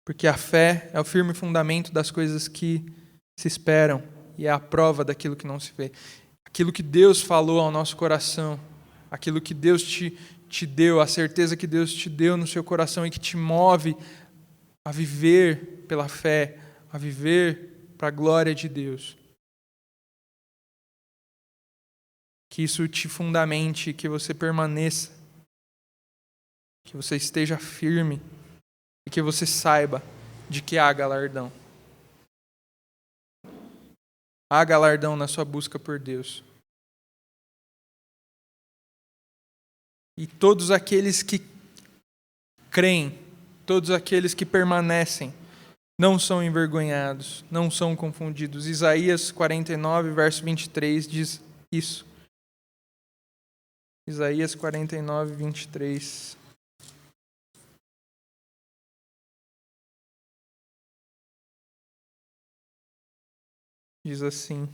Speaker 1: Porque a fé é o firme fundamento das coisas que se esperam e é a prova daquilo que não se vê. Aquilo que Deus falou ao nosso coração, aquilo que Deus te deu, a certeza que Deus te deu no seu coração e que te move a viver pela fé, a viver para a glória de Deus. Que isso te fundamente, que você permaneça, que você esteja firme e que você saiba de que há galardão. Há galardão na sua busca por Deus. E todos aqueles que creem, todos aqueles que permanecem, não são envergonhados, não são confundidos. Isaías 49, verso 23 diz isso. Isaías 49, 23. Diz assim: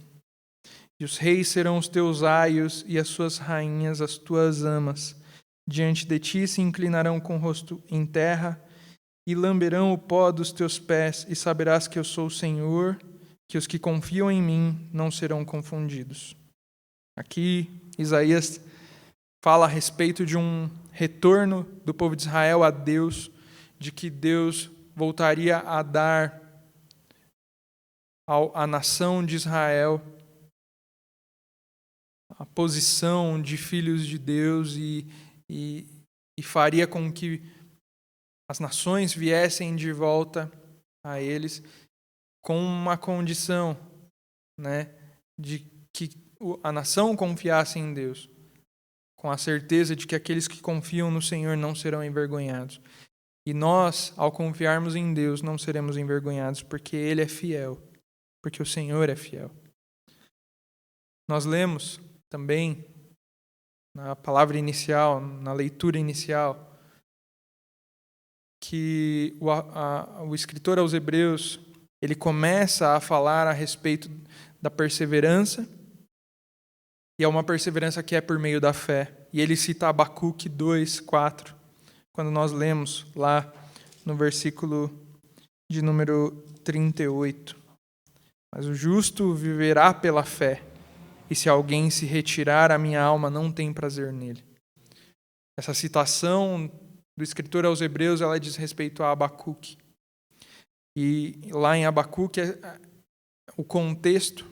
Speaker 1: E os reis serão os teus aios e as suas rainhas as tuas amas. Diante de ti se inclinarão com o rosto em terra e lamberão o pó dos teus pés, e saberás que eu sou o Senhor, que os que confiam em mim não serão confundidos. Aqui, Isaías fala a respeito de um retorno do povo de Israel a Deus, de que Deus voltaria a dar à nação de Israel a posição de filhos de Deus e faria com que as nações viessem de volta a eles com uma condição, de que a nação confiasse em Deus, com a certeza de que aqueles que confiam no Senhor não serão envergonhados. E nós, ao confiarmos em Deus, não seremos envergonhados, porque Ele é fiel, porque o Senhor é fiel. Nós lemos também, na palavra inicial, na leitura inicial, que o escritor aos Hebreus, ele começa a falar a respeito da perseverança, e é uma perseverança que é por meio da fé. E ele cita Abacuque 2:4, quando nós lemos lá no versículo de número 38. Mas o justo viverá pela fé, e se alguém se retirar, a minha alma não tem prazer nele. Essa citação do escritor aos Hebreus, ela diz respeito a Abacuque. E lá em Abacuque, o contexto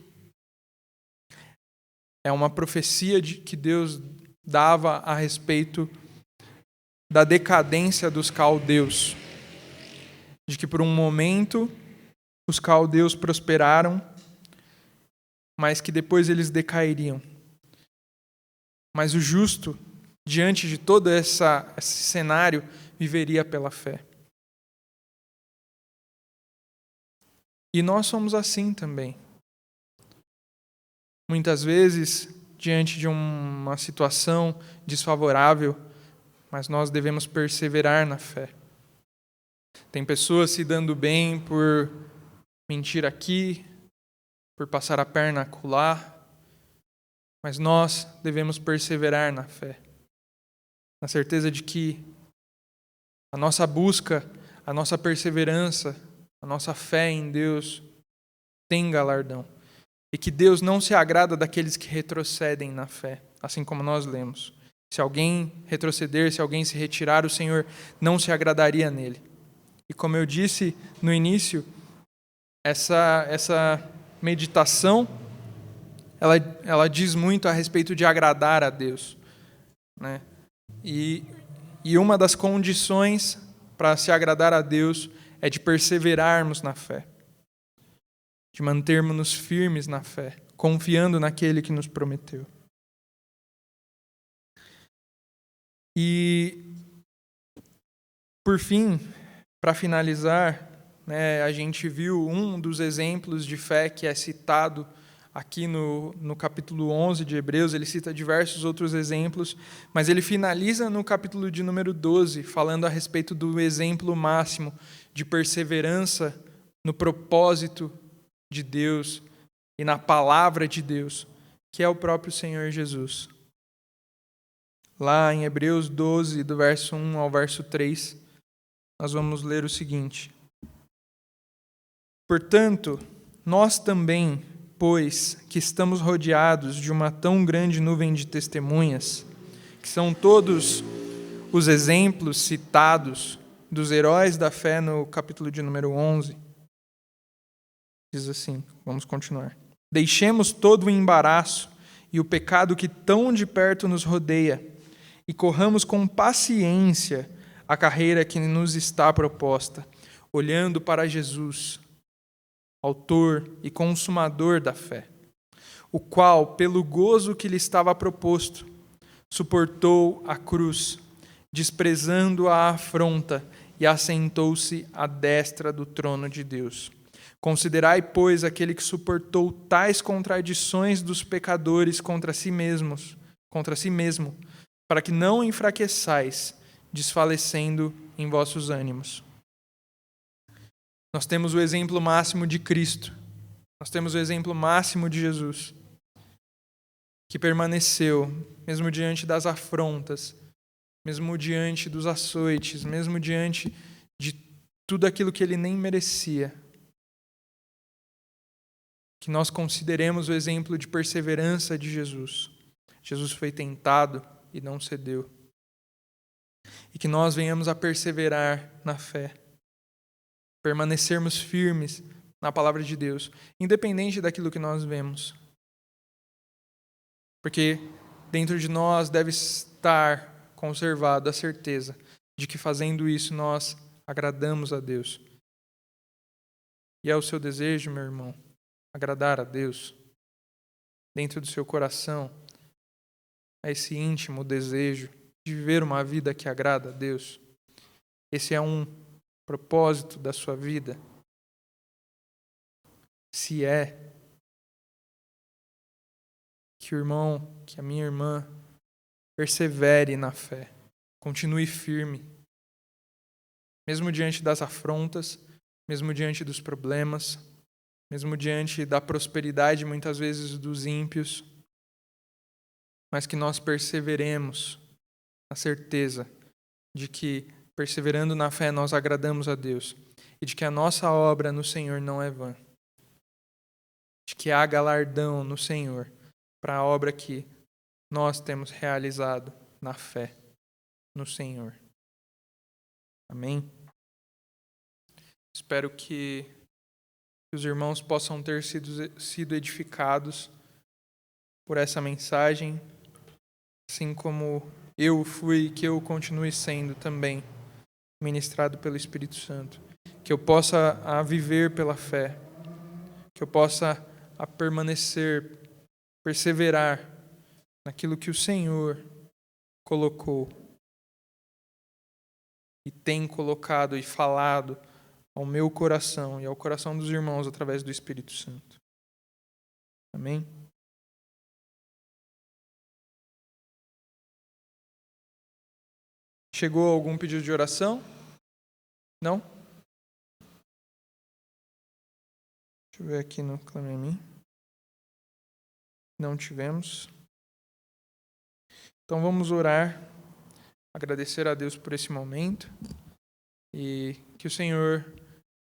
Speaker 1: é uma profecia que Deus dava a respeito da decadência dos caldeus. De que por um momento os caldeus prosperaram, mas que depois eles decairiam. Mas o justo, diante de todo esse cenário, viveria pela fé. E nós somos assim também. Muitas vezes, diante de uma situação desfavorável, mas nós devemos perseverar na fé. Tem pessoas se dando bem por mentir aqui, por passar a perna acolá, mas nós devemos perseverar na fé, na certeza de que a nossa busca, a nossa perseverança, a nossa fé em Deus tem galardão. E que Deus não se agrada daqueles que retrocedem na fé, assim como nós lemos. Se alguém retroceder, se alguém se retirar, o Senhor não se agradaria nele. E como eu disse no início, essa meditação, ela diz muito a respeito de agradar a Deus, né? E uma das condições para se agradar a Deus é de perseverarmos na fé, de mantermos-nos firmes na fé, confiando naquele que nos prometeu. E, por fim, para finalizar, né, a gente viu um dos exemplos de fé que é citado aqui no capítulo 11 de Hebreus. Ele cita diversos outros exemplos, mas ele finaliza no capítulo de número 12, falando a respeito do exemplo máximo de perseverança no propósito de Deus e na palavra de Deus, que é o próprio Senhor Jesus. Lá em Hebreus 12, do verso 1 ao verso 3, nós vamos ler o seguinte: Portanto, nós também, pois que estamos rodeados de uma tão grande nuvem de testemunhas, que são todos os exemplos citados dos heróis da fé no capítulo de número 11, diz assim, vamos continuar. Deixemos todo o embaraço e o pecado que tão de perto nos rodeia, e corramos com paciência a carreira que nos está proposta, olhando para Jesus, autor e consumador da fé, o qual, pelo gozo que lhe estava proposto, suportou a cruz, desprezando a afronta, e assentou-se à destra do trono de Deus. Considerai, pois, aquele que suportou tais contradições dos pecadores contra si mesmo, para que não enfraqueçais, desfalecendo em vossos ânimos. Nós temos o exemplo máximo de Cristo. Nós temos o exemplo máximo de Jesus, que permaneceu, mesmo diante das afrontas, mesmo diante dos açoites, mesmo diante de tudo aquilo que ele nem merecia. Que nós consideremos o exemplo de perseverança de Jesus. Jesus foi tentado e não cedeu. E que nós venhamos a perseverar na fé, permanecermos firmes na palavra de Deus, independente daquilo que nós vemos. Porque dentro de nós deve estar conservada a certeza de que fazendo isso nós agradamos a Deus. E é o seu desejo, meu irmão, agradar a Deus? Dentro do seu coração, é esse íntimo desejo de viver uma vida que agrada a Deus? Esse é um propósito da sua vida? Se é, que o irmão, que a minha irmã persevere na fé, continue firme, mesmo diante das afrontas, mesmo diante dos problemas, mesmo diante da prosperidade muitas vezes dos ímpios, mas que nós perseveremos na certeza de que, perseverando na fé, nós agradamos a Deus e de que a nossa obra no Senhor não é vã, de que há galardão no Senhor para a obra que nós temos realizado na fé no Senhor. Amém? Espero que os irmãos possam ter sido edificados por essa mensagem, assim como eu fui e que eu continue sendo também ministrado pelo Espírito Santo. Que eu possa a viver pela fé, que eu possa a permanecer, perseverar naquilo que o Senhor colocou e tem colocado e falado ao meu coração e ao coração dos irmãos através do Espírito Santo. Amém? Chegou algum pedido de oração? Não? Deixa eu ver aqui no Clame a Mim. Não tivemos. Então vamos orar, agradecer a Deus por esse momento e que o Senhor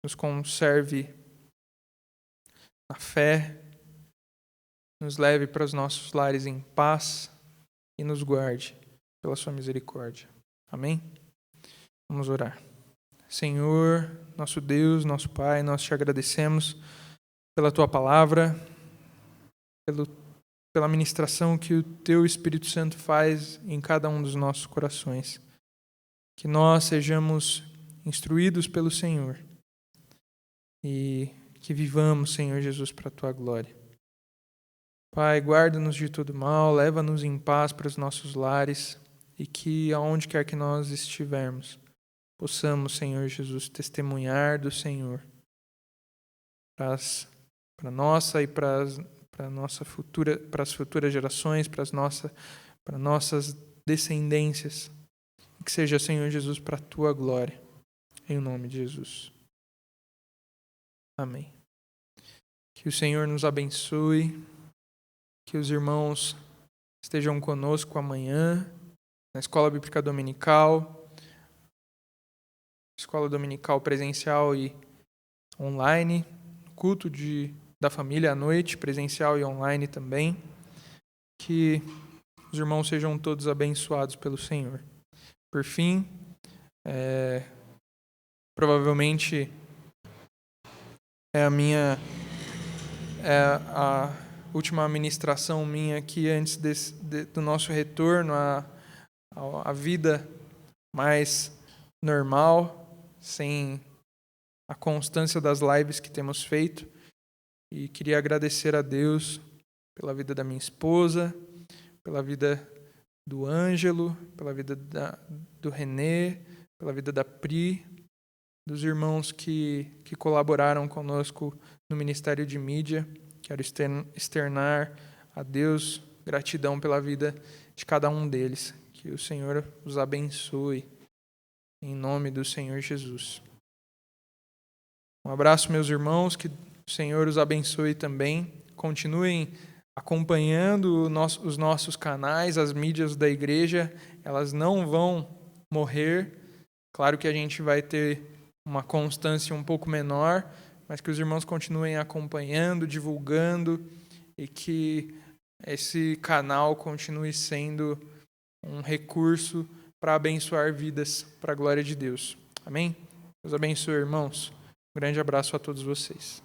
Speaker 1: nos conserve na fé, nos leve para os nossos lares em paz e nos guarde pela sua misericórdia. Amém? Vamos orar. Senhor, nosso Deus, nosso Pai, nós te agradecemos pela tua palavra, pela ministração que o teu Espírito Santo faz em cada um dos nossos corações. Que nós sejamos instruídos pelo Senhor e que vivamos, Senhor Jesus, para a tua glória. Pai, guarda-nos de todo mal, leva-nos em paz para os nossos lares e que, aonde quer que nós estivermos, possamos, Senhor Jesus, testemunhar do Senhor para nossa e para as futuras gerações, para nossas descendências. Que seja, Senhor Jesus, para a tua glória. Em nome de Jesus. Amém. Que o Senhor nos abençoe, que os irmãos estejam conosco amanhã, na Escola Bíblica Dominical, Escola Dominical presencial e online, culto da família à noite, presencial e online também. Que os irmãos sejam todos abençoados pelo Senhor. Por fim, provavelmente é a última ministração minha aqui antes do nosso retorno à vida mais normal, sem a constância das lives que temos feito. E queria agradecer a Deus pela vida da minha esposa, pela vida do Ângelo, pela vida do Renê, pela vida da Pri, dos irmãos que colaboraram conosco no Ministério de Mídia. Quero externar a Deus gratidão pela vida de cada um deles. Que o Senhor os abençoe, em nome do Senhor Jesus. Um abraço, meus irmãos, que o Senhor os abençoe também. Continuem acompanhando os nossos canais, as mídias da igreja. Elas não vão morrer. Claro que a gente vai ter uma constância um pouco menor, mas que os irmãos continuem acompanhando, divulgando e que esse canal continue sendo um recurso para abençoar vidas para a glória de Deus. Amém? Deus abençoe, irmãos. Um grande abraço a todos vocês.